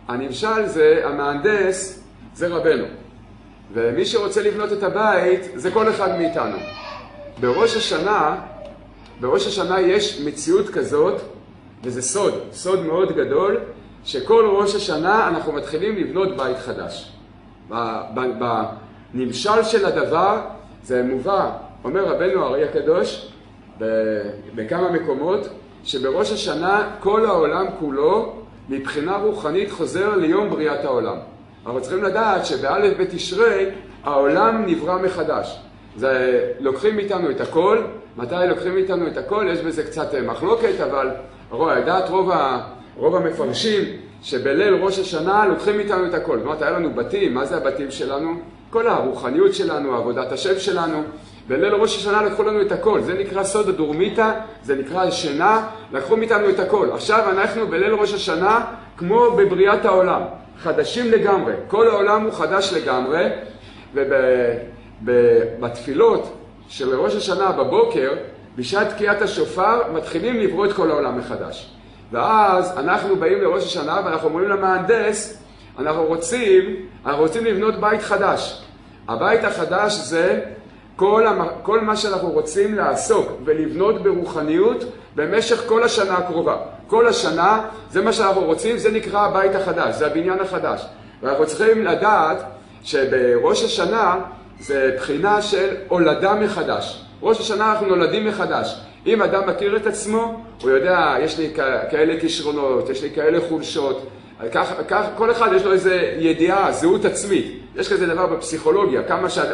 [SPEAKER 1] הנמשל זה המהנדס, זה רבנו. ומי שרוצה לבנות את הבית זה כל אחד מאיתנו. בראש השנה יש מציאות כזאת, וזה סוד מאוד גדול, שכל ראש השנה אנחנו מתחילים לבנות בית חדש. בנמשל של הדבר זה מובא, אומר רבנו הארי הקדוש בכמה מקומות, שבראש השנה כל העולם כולו מבחינה רוחנית חוזר ליום בריאת העולם. אנחנו צריכים לדעת שבאלף בתשרי העולם נברא מחדש. לוקחים איתנו את הכל. מתי לוקחים איתנו את הכל? יש בזה קצת מחלוקת, אבל לדעת רוב המפרשים שבליל ראש השנה לוקחים איתנו את הכל. זאת אומרת, היה לנו בתים. מה זה הבתים שלנו? כל הרוחניות שלנו, עבודת השם שלנו. בליל ראש השנה לקחו לנו את הכל. זה נקרא סוד הדורמיתא, זה נקרא שינה. לקחו מאיתנו את הכל. עכשיו אנחנו בליל ראש השנה כמו בבריאת העולם. חדשים לגמרי. כל העולם הוא חדש לגמרי. ובתפילות של ראש השנה בבוקר, בשעת תקיעת השופר, מתחילים לברוא את כל העולם מחדש. ואז אנחנו באים לראש השנה ואנחנו אומרים למהנדס, אנחנו רוצים לבנות בית חדש. הבית החדש זה כל מה שאנחנו רוצים לעסוק ולבנות ברוחניות במשך כל השנה הקרובה. כל השנה זה מה שאנחנו רוצים, זה נקרא הבית החדש, זה הבניין החדש. ואנחנו צריכים לדעת שבראש השנה זה בחינה של הולדה מחדש. ראש השנה אנחנו נולדים מחדש. אם אדם מכיר את עצמו, הוא יודע, יש לי כאלה כישרונות, יש לי כאלה חולשות. כל אחד יש לו איזה ידיעה, זהות עצמית. יש כזה דבר בפסיכולוגיה,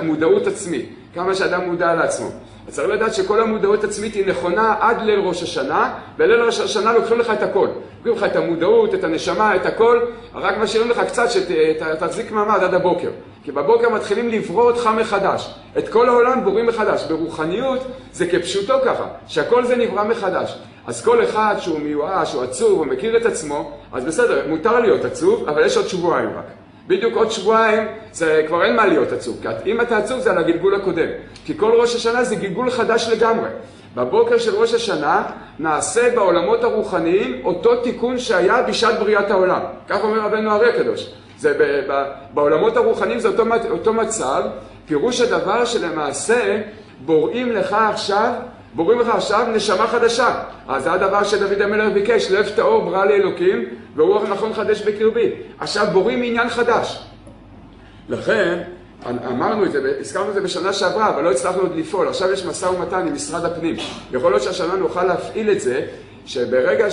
[SPEAKER 1] מודעות עצמית, כמה שאדם מודע לעצמו. אז צריך לדעת שכל המודעות עצמית היא נכונה עד ליל ראש השנה, בליל ראש השנה לוקחים לך את הכל. לוקחים לך את המודעות, את הנשמה, את הכל, רק משאירים לך קצת שתחזיק מעמד עד הבוקר. כי בבוקר מתחילים לברוא אותך מחדש. את כל העולם בורים מחדש. ברוחניות זה כפשוטו ככה, שהכל זה נברא מחדש. אז כל אחד שהוא מיואש, שהוא עצוב, הוא מכיר את עצמו, אז בסדר, מותר להיות עצוב, אבל יש עוד שבועיים רק. בדיוק עוד שבועיים, זה כבר אין מה להיות עצוב. כי אם אתה עצוב זה על הגלגול הקודם. כי כל ראש השנה זה גלגול חדש לגמרי. בבוקר של ראש השנה נעשה בעולמות הרוחניים אותו תיקון שהיה בשעת בריאת העולם. כך אומר רבנו הארי הקדוש. בעולמות הרוחניים זה אותו מצב, פירוש הדבר שלמעשה בוראים לך עכשיו נשמה חדשה. אז זה הדבר שדוד המלך ביקש, לב טהור ברא לאלוקים ורוח נכון חדש בקרבי. עכשיו בוראים עניין חדש. לכן אמרנו את זה, הזכרנו את זה בשנה שעברה, אבל לא הצלחנו עוד לפעול. עכשיו יש משא ומתן עם משרד הפנים. יכול להיות שהשנה נוכל להפעיל את זה, שברגע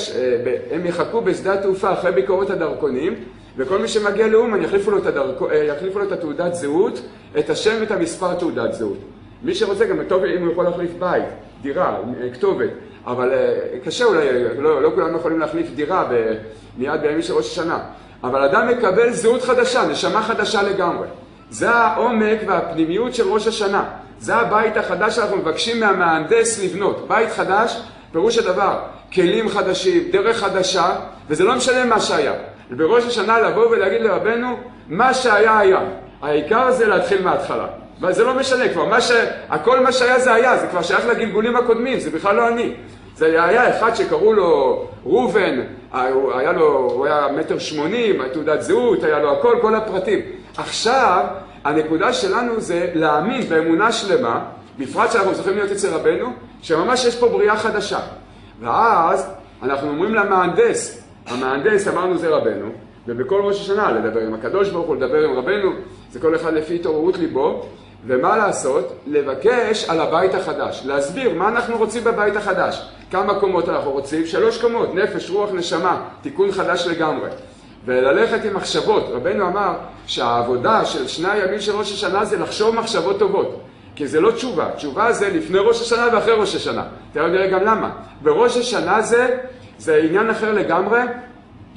[SPEAKER 1] הם יחכו בשדה התעופה אחרי ביקורת הדרכונים, וכל מי שמגיע לאומן יחליפו לו את התעודת זהות, את השם ואת המספר תעודת זהות. מי שרוצה גם טוב אם הוא יכול להחליף בית, דירה, כתובת, אבל קשה אולי, לא כולם יכולים להחליף דירה מיד בימים של ראש השנה. אבל אדם מקבל זהות חדשה, נשמה חדשה לגמרי. זה העומק והפנימיות של ראש השנה. זה הבית החדש שאנחנו מבקשים מהמהנדס לבנות. בית חדש, פירוש הדבר, כלים חדשים, דרך חדשה, וזה לא משנה מה שהיה. בראש השנה לבוא ולהגיד לרבנו, מה שהיה היה. העיקר זה להתחיל מההתחלה. וזה לא משנה כבר, הכל מה שהיה זה היה, זה כבר שייך לגלגולים הקודמים, זה בכלל לא אני. זה היה אחד שקראו לו ראובן, הוא היה 1.80 מטר, תעודת זהות, היה לו הכל, כל הפרטים. עכשיו, הנקודה שלנו זה להאמין באמונה שלמה, בפרט שאנחנו צריכים להיות אצל רבנו, שממש יש פה בריאה חדשה. ואז אנחנו אומרים למהנדס, המהנדס אמרנו זה רבנו, ובכל ראש השנה לדבר עם הקדוש ברוך הוא, לדבר עם רבנו, זה כל אחד לפי התעוררות ליבו, ומה לעשות? לבקש על הבית החדש, להסביר מה אנחנו רוצים בבית החדש, כמה קומות אנחנו רוצים, 3 קומות, נפש, רוח, נשמה, תיקון חדש לגמרי. וללכת עם מחשבות. רבנו אמר שהעבודה של 2 הימים של ראש השנה זה לחשוב מחשבות טובות. כי זה לא תשובה. תשובה זה לפני ראש השנה ואחרי ראש השנה. תראו נראה גם למה. בראש השנה זה עניין אחר לגמרי.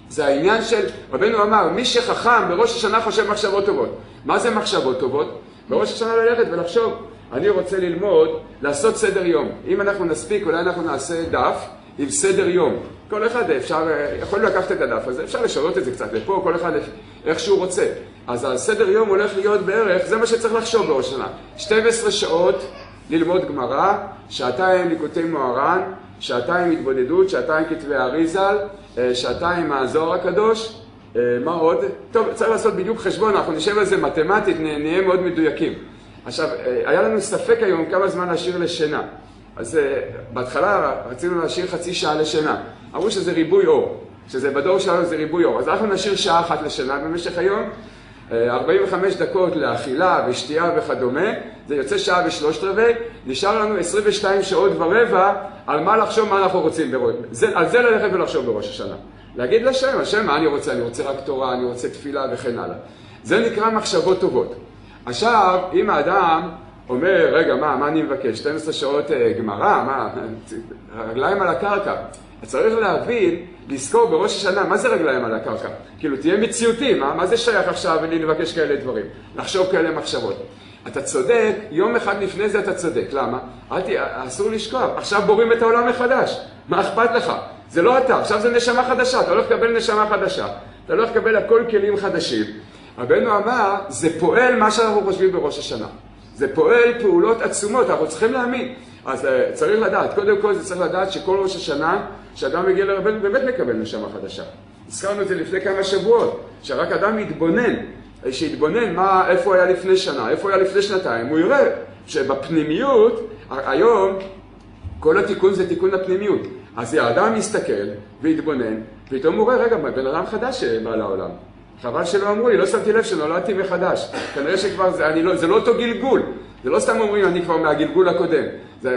[SPEAKER 1] זה העניין של, רבנו אמר, מי שחכם בראש השנה חושב מחשבות טובות. מה זה מחשבות טובות? בראש השנה ללכת ולחשוב. אני רוצה ללמוד, לעשות סדר יום. אם אנחנו נספיק, אולי אנחנו נעשה דף עם סדר יום. כל אחד יכול לקחת את הדף הזה, אפשר לשנות את זה קצת לפה, כל אחד איך שהוא רוצה. אז הסדר יום הולך להיות בערך, זה מה שצריך לחשוב בראש השנה. 12 שעות ללמוד גמרא, 2 ליקוטי מוהר"ן, 2 התבודדות, 2 כתבי אריז"ל, 2 מהזוהר הקדוש, מה עוד? טוב, צריך לעשות בדיוק חשבון, אנחנו נשב על זה מתמטית, נהיה מאוד מדויקים. עכשיו, היה לנו ספק היום כמה זמן להשאיר לשינה. אז בהתחלה רצינו להשאיר חצי שעה לשינה. אמרו שזה ריבוי אור, שזה בדור שלנו זה ריבוי אור. אז אנחנו נשאיר שעה אחת לשינה במשך היום, 45 דקות לאכילה ושתייה וכדומה, זה יוצא שעה ו3/4, נשאר לנו 22 שעות ורבע על מה לחשוב, מה אנחנו רוצים בראש. על זה ללכת ולחשוב בראש השנה. להגיד לשם, השם, מה אני רוצה? אני רוצה רק תורה, אני רוצה תפילה וכן הלאה. זה נקרא מחשבות טובות. עכשיו, אם האדם אומר, רגע, מה אני מבקש? 12 שעות גמרא? מה? רגליים על הקרקע. צריך להבין, לזכור בראש השנה, מה זה רגליים על הקרקע? כאילו, תהיה מציאותי, מה זה שייך עכשיו לי לבקש כאלה דברים? לחשוב כאלה מחשבות. אתה צודק, יום אחד לפני זה אתה צודק. למה? אסור לשכוח. עכשיו בורים את העולם מחדש. מה אכפת לך? זה לא אתה, עכשיו זה נשמה חדשה. אתה הולך לקבל נשמה חדשה. אתה הולך לקבל הכל כלים חדשים. רבנו אמר, זה פועל מה שאנחנו חושבים בראש השנה. זה פועל פעולות עצומות, אנחנו צריכים להאמין. אז צריך לדעת, קודם כל זה צריך לדעת שכל ראש השנה, שאדם מגיע לרבנו באמת מקבל נשמה חדשה. הזכרנו את זה לפני כמה שבועות, שרק אדם שיתבונן איפה היה לפני שנה, איפה היה לפני שנתיים, הוא יראה שבפנימיות, היום כל התיקון זה תיקון הפנימיות. אז האדם יסתכל ויתבונן, פתאום הוא רואה, רגע, בן אדם חדש בא לעולם. חבל שלא אמרו לי, לא שמתי לב שנולדתי מחדש. כנראה שכבר זה לא אותו גלגול. זה לא סתם אומרים, אני כבר מהגלגול הקודם.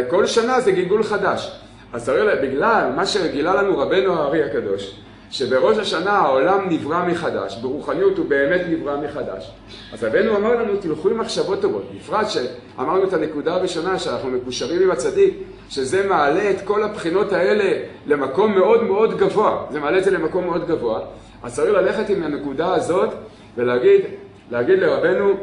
[SPEAKER 1] כל שנה זה גלגול חדש. אז תראה, בגלל מה שגילה לנו רבנו הארי הקדוש, שבראש השנה העולם נברא מחדש, ברוחניות הוא באמת נברא מחדש. אז רבנו אמר לנו, תלכו עם מחשבות טובות. בפרט שאמרנו את הנקודה הראשונה, שאנחנו מקושרים עם הצדיק, שזה מעלה את כל הבחינות האלה למקום מאוד מאוד גבוה. זה מעלה את זה למקום מאוד גבוה. אז צריך ללכת עם הנקודה הזאת ולהגיד לרבנו,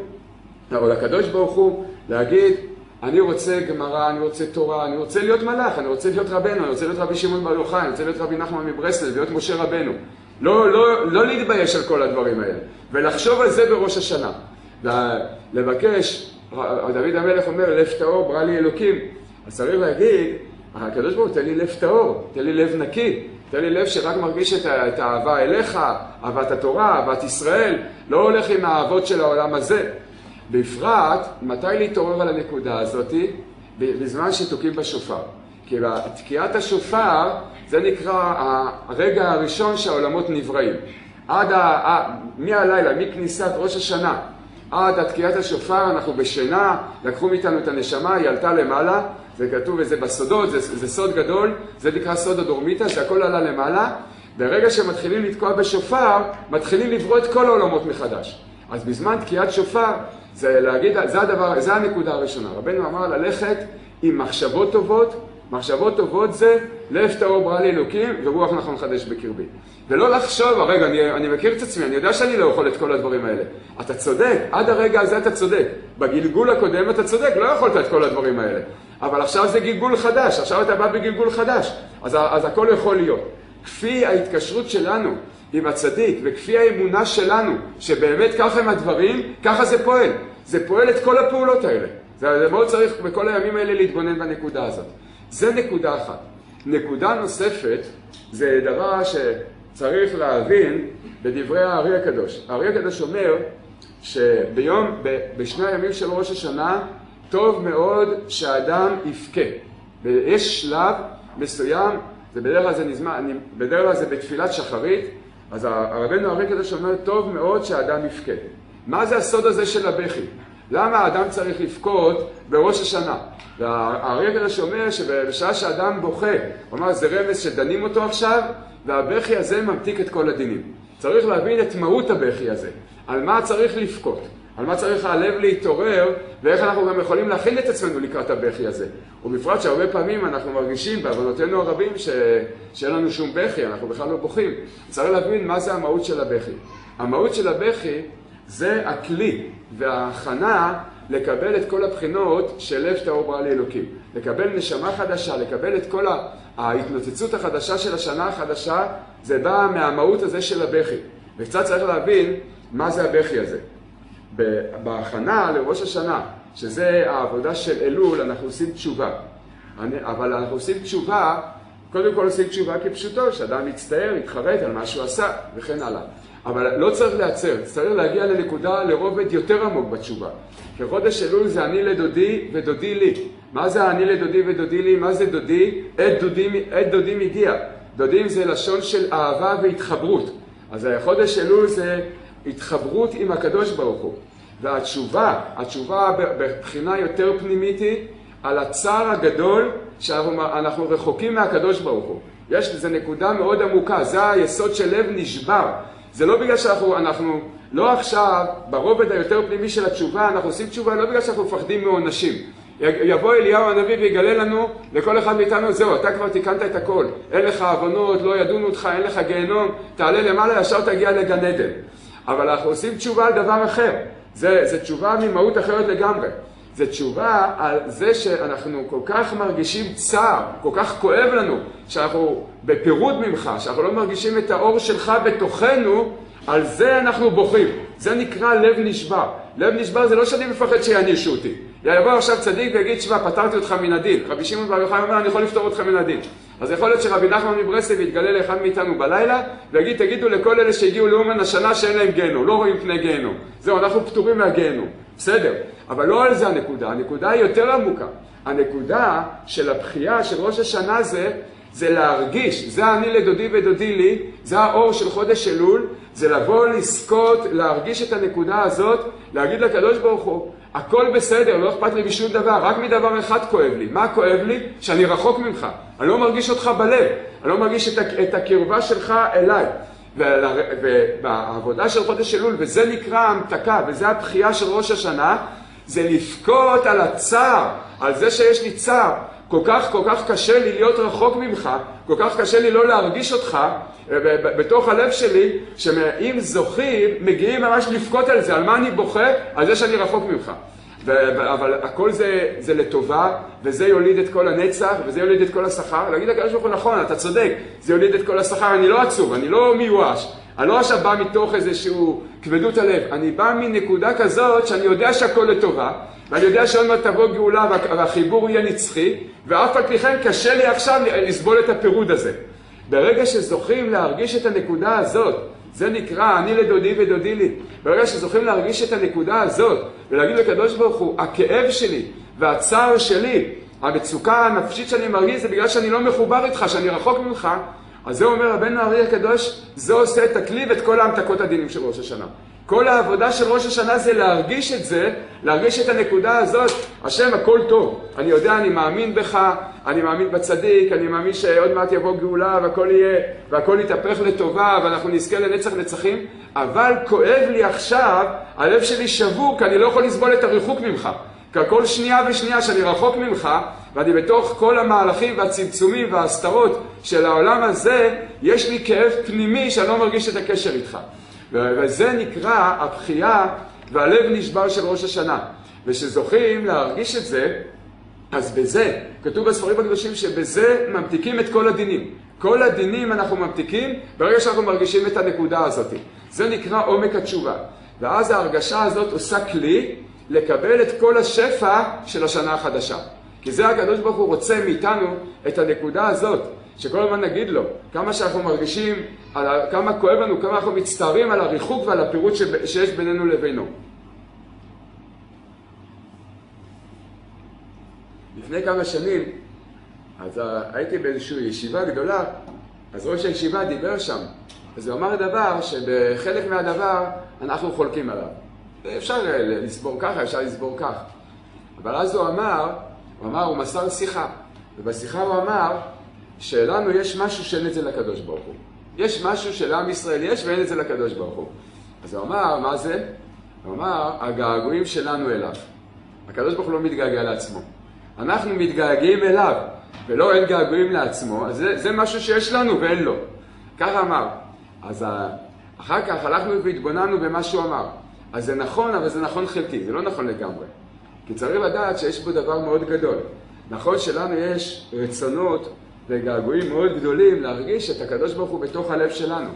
[SPEAKER 1] או לקדוש ברוך הוא, להגיד, אני רוצה גמרא, אני רוצה תורה, אני רוצה להיות מלאך, אני רוצה להיות רבנו, אני רוצה להיות רבי שמעון בר יוחאי, אני רוצה להיות רבי נחמן מברסלב, להיות משה רבנו. לא להתבייש על כל הדברים האלה, ולחשוב על זה בראש השנה. לבקש, דוד המלך אומר, לב טהור ברא לי אלוקים. אז צריך להגיד, הקדוש ברוך הוא, תן לי לב טהור, תן לי לב נקי. תן לי לב שרק מרגיש את האהבה אליך, אהבת התורה, אהבת ישראל, לא הולך עם האהבות של העולם הזה. בפרט, מתי להתעורר על הנקודה הזאת? בזמן שתוקים בשופר. כי בתקיעת השופר, זה נקרא הרגע הראשון שהעולמות נבראים. מהלילה, מכניסת ראש השנה, עד התקיעת השופר, אנחנו בשינה, לקחו מאיתנו את הנשמה, היא עלתה למעלה, זה כתוב וזה בסודות, זה סוד גדול, זה נקרא סוד הדורמיתא, שהכל עלה למעלה. ברגע שמתחילים לתקוע בשופר, מתחילים לברוא את כל העולמות מחדש. אז בזמן תקיעת שופר, זה הנקודה הראשונה. רבנו אמר ללכת עם מחשבות טובות, מחשבות טובות זה לב טהור ברא לי אלוקים ורוח נכון מחדש בקרבי. ולא לחשוב, רגע, אני מכיר את עצמי, אני יודע שאני לא יכול את כל הדברים האלה. אתה צודק, עד הרגע הזה אתה צודק. בגלגול הקודם אתה צודק, לא יכולת את כל הדברים האלה. אבל עכשיו זה גלגול חדש, עכשיו אתה בא בגלגול חדש. אז הכל יכול להיות. כפי ההתקשרות שלנו עם הצדיק וכפי האמונה שלנו, שבאמת ככה הם הדברים, ככה זה פועל. זה פועל את כל הפעולות האלה. זה מאוד צריך בכל הימים האלה להתבונן בנקודה הזאת. זה נקודה אחת. נקודה נוספת זה דבר שצריך להבין בדברי הארי הקדוש. הארי הקדוש אומר בשני הימים של ראש השנה, טוב מאוד שהאדם יפקה. ויש שלב מסוים, בדרך כלל זה בתפילת שחרית, אז הרבנו הרי הקדוש אומר, טוב מאוד שהאדם יבכה. מה זה הסוד הזה של הבכי? למה האדם צריך לבכות בראש השנה? והרי הקדוש אומר שבשעה שהאדם בוכה, הוא אומר, זה רמז שדנים אותו עכשיו, והבכי הזה ממתיק את כל הדינים. צריך להבין את מהות הבכי הזה. על מה צריך לבכות? על מה צריך הלב להתעורר, ואיך אנחנו גם יכולים להכין את עצמנו לקראת הבכי הזה. ובפרט שהרבה פעמים אנחנו מרגישים בעוונותינו הרבים שאין לנו שום בכי, אנחנו בכלל לא בוכים. צריך להבין מה זה המהות של הבכי. המהות של הבכי זה הכלי וההכנה לקבל את כל הבחינות של לב טהור ברא לאלוקים. לקבל נשמה חדשה, לקבל את כל ההתנוצצות החדשה של השנה החדשה, זה בא מהמהות הזה של הבכי. וקצת צריך להבין מה זה הבכי הזה. בהכנה לראש השנה, שזה העבודה של אלול, אנחנו עושים תשובה. אבל אנחנו עושים תשובה, קודם כל עושים תשובה כפשוטו, שאדם יצטער, יתחרט על מה שהוא עשה, וכן הלאה. אבל לא צריך לעצר, צריך להגיע לנקודה, לרובד יותר עמוק בתשובה. כי חודש אלול זה אני לדודי ודודי לי. מה זה אני לדודי ודודי לי? מה זה דודי? עת דודים הגיע. דודים זה לשון של אהבה והתחברות. אז חודש אלול זה התחברות עם הקדוש ברוך הוא. והתשובה בבחינה יותר פנימית היא על הצער הגדול שאנחנו רחוקים מהקדוש ברוך הוא. יש לזה נקודה מאוד עמוקה, זה היסוד של לב נשבר. זה לא בגלל שאנחנו לא עכשיו, ברובד היותר פנימי של התשובה, אנחנו עושים תשובה לא בגלל שאנחנו מפחדים מעונשים. יבוא אליהו הנביא ויגלה לנו, לכל אחד מאיתנו, זהו, אתה כבר תיקנת את הכל. אין לך עוונות, לא ידונו אותך, אין לך גיהנום, תעלה למעלה, ישר תגיע לגן עדן. אבל אנחנו עושים תשובה על דבר אחר. זה תשובה ממהות אחרת לגמרי. זה תשובה על זה שאנחנו כל כך מרגישים צער, כל כך כואב לנו, שאנחנו בפירוד ממך, שאנחנו לא מרגישים את האור שלך בתוכנו, על זה אנחנו בוכים. זה נקרא לב נשבר. לב נשבר זה לא שאני מפחד שיענישו אותי. יבוא עכשיו צדיק ויגיד, שמה, פטרתי אותך מן הדין. רבי שמעון בר יוחאי אומר, אני יכול לפתור אותך מן הדין. אז יכול להיות שרבי נחמן מברסלב יתגלה לאחד מאיתנו בלילה, ויגיד, תגידו לכל אלה שהגיעו לאומן השנה שאין להם גיהנום, לא רואים פני גיהנום. זהו, אנחנו פטורים מהגיהנום. בסדר, אבל לא על זה הנקודה. הנקודה היא יותר עמוקה. הנקודה של הבחייה של ראש השנה זה להרגיש, זה אני לדודי ודודי לי, זה האור של חודש אלול, זה לבוא לזכות, להרגיש את הנקודה הזאת, להגיד לקדוש ברוך הוא, הכל בסדר, לא אכפת לי בשום דבר, רק מדבר אחד כואב לי. מה כואב לי? שאני רחוק ממך. אני לא מרגיש אותך בלב, אני לא מרגיש את הקרבה שלך אליי. ובעבודה של חודש אלול, וזה נקרא המתקה, וזה הבחייה של ראש השנה, זה לבכות על הצער, על זה שיש לי צער. כל כך קשה לי להיות רחוק ממך, כל כך קשה לי לא להרגיש אותך בתוך הלב שלי, שאם זוכים, מגיעים ממש לבכות על זה. על מה אני בוכה? על זה שאני רחוק ממך. אבל הכל זה לטובה, וזה יוליד את כל הנצח, וזה יוליד את כל השכר. להגיד לקדוש ברוך הוא, נכון, אתה צודק, זה יוליד את כל השכר. אני לא עצוב, אני לא מיואש. אני לא עכשיו בא מתוך איזשהו כבדות הלב. אני בא מנקודה כזאת שאני יודע שהכל לטובה, ואני יודע שעוד מעט תבוא גאולה והחיבור יהיה נצחי, ואף על פי כן קשה לי עכשיו לסבול את הפירוד הזה. ברגע שזוכים להרגיש את הנקודה הזאת, זה נקרא אני לדודי ודודי לי. ברגע שזוכים להרגיש את הנקודה הזאת, ולהגיד לקדוש ברוך הוא, הכאב שלי והצער שלי, המצוקה הנפשית שאני מרגיש, זה בגלל שאני לא מחובר איתך, שאני רחוק ממך, אז זה אומר רבנו הארי הקדוש, זה עושה את הכלי ואת כל ההמתקות הדינים של ראש השנה. כל העבודה של ראש השנה זה להרגיש את זה, להרגיש את הנקודה הזאת. השם, הכל טוב. אני יודע, אני מאמין בך, אני מאמין בצדיק, אני מאמין שעוד מעט יבוא גאולה והכל יתהפך לטובה, ואנחנו נזכה לנצח נצחים. אבל כואב לי עכשיו, הלב שלי שבור, כי אני לא יכול לסבול את הריחוק ממך. כי כל שנייה ושנייה שאני רחוק ממך, ואני בתוך כל המהלכים והצמצומים וההסתרות של העולם הזה, יש לי כאב פנימי שאני לא מרגיש את הקשר איתך. וזה נקרא הבחייה והלב נשבר של ראש השנה. ושזוכים להרגיש את זה, אז בזה, כתוב בספרים הקדושים שבזה ממתיקים את כל הדינים. כל הדינים אנחנו ממתיקים ברגע שאנחנו מרגישים את הנקודה הזאת. זה נקרא עומק התשובה. ואז ההרגשה הזאת עושה כלי לקבל את כל השפע של השנה החדשה. כי זה הקדוש ברוך הוא רוצה מאיתנו את הנקודה הזאת. שכל הזמן נגיד לו, כמה שאנחנו מרגישים, כמה כואב לנו, כמה אנחנו מצטערים על הריחוק ועל הפירוט שיש בינינו לבינו. לפני כמה שנים אז הייתי באיזושהי ישיבה גדולה, אז ראש הישיבה דיבר שם. אז הוא אמר דבר שבחלק מהדבר אנחנו חולקים עליו. אפשר לסבור ככה, אפשר לסבור כך. אבל אז הוא מסר שיחה. ובשיחה הוא אמר שלנו יש משהו שאין את זה לקדוש ברוך הוא. יש משהו שלעם ישראל יש ואין את זה לקדוש ברוך הוא. אז הוא אמר, מה זה? הוא אמר, הגעגועים שלנו אליו. הקדוש ברוך הוא לא מתגעגע לעצמו. אנחנו מתגעגעים אליו, ולא אין געגועים לעצמו, אז זה משהו שיש לנו ואין לו. ככה אמר. אז אחר כך הלכנו והתבוננו במה שהוא אמר. אז זה נכון, אבל זה נכון חלקי, זה לא נכון לגמרי. כי צריך לדעת שיש בו דבר מאוד גדול. נכון שלנו יש רצונות וגעגועים מאוד גדולים להרגיש את הקדוש ברוך הוא בתוך הלב שלנו.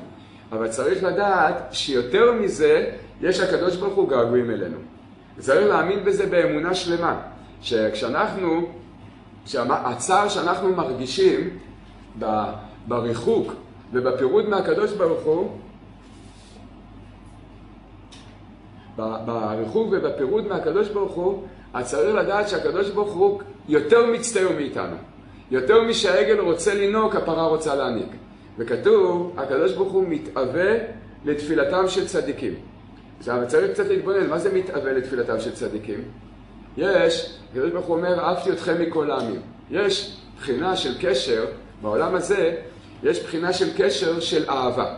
[SPEAKER 1] אבל צריך לדעת שיותר מזה יש הקדוש ברוך הוא געגועים אלינו. וצריך להאמין בזה באמונה שלמה. שהצער שאנחנו מרגישים בריחוק ובפירוד מהקדוש ברוך הוא, בריחוק ובפירוד מהקדוש ברוך הוא, צריך לדעת שהקדוש ברוך הוא יותר מצטער מאיתנו. יותר משהעגל רוצה לנוק, הפרה רוצה להניק. וכתוב, הקדוש ברוך הוא מתאווה לתפילתם של צדיקים. עכשיו, צריך קצת להתבונן, מה זה מתאווה לתפילתם של צדיקים? הקדוש ברוך הוא אומר, אהבתי אתכם מכל העמים. יש בחינה של קשר, בעולם הזה, יש בחינה של קשר של אהבה.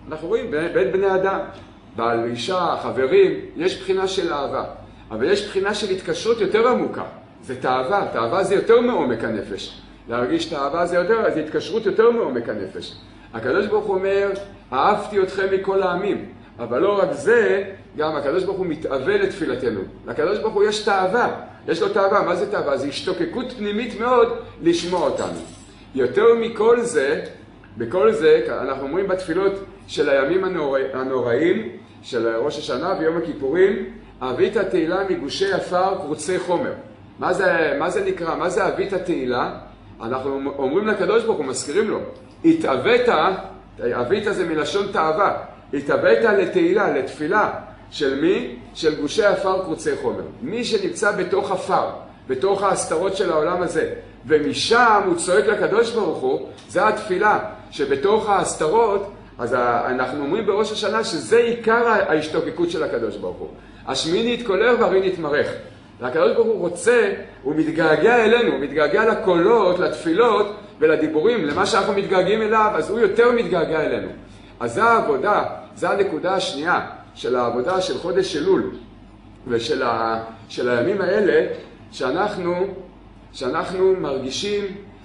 [SPEAKER 1] אנחנו רואים בין בני אדם, בעל ואישה, חברים, יש בחינה של אהבה. אבל יש בחינה של התקשרות יותר עמוקה. זה תאווה, תאווה זה יותר מעומק הנפש. להרגיש תאווה זה התקשרות יותר מעומק הנפש. הקדוש ברוך הוא אומר, אהבתי אתכם מכל העמים. אבל לא רק זה, גם הקדוש ברוך הוא מתאווה לתפילתנו. לקדוש ברוך הוא יש תאווה. יש לו תאווה. מה זה תאווה? זה השתוקקות פנימית מאוד לשמוע אותנו. יותר מכל זה, בכל זה, אנחנו אומרים בתפילות של הימים הנוראים, של ראש השנה ויום הכיפורים, אבית התהילה מגושי עפר קרוצי חומר. מה זה נקרא? מה זה אבית התהילה? אנחנו אומרים לקדוש ברוך הוא, מזכירים לו, התאווית, אבית זה מלשון תאווה, התאווית לתהילה, לתפילה, של מי? של גושי עפר קרוצי חומר. מי שנמצא בתוך עפר, בתוך ההסתרות של העולם הזה, ומשם הוא צועק לקדוש ברוך הוא, זה התפילה, שבתוך ההסתרות, אז אנחנו אומרים בראש השנה שזה עיקר ההשתוקקות של הקדוש ברוך הוא. השמיני יתקולר והרין יתמרך. והקדוש ברוך הוא רוצה, הוא מתגעגע אלינו, הוא מתגעגע לקולות, לתפילות ולדיבורים, למה שאנחנו מתגעגעים אליו, אז הוא יותר מתגעגע אלינו. אז זה העבודה, זה הנקודה השנייה של העבודה של חודש אלול ושל הימים האלה, שאנחנו מרגישים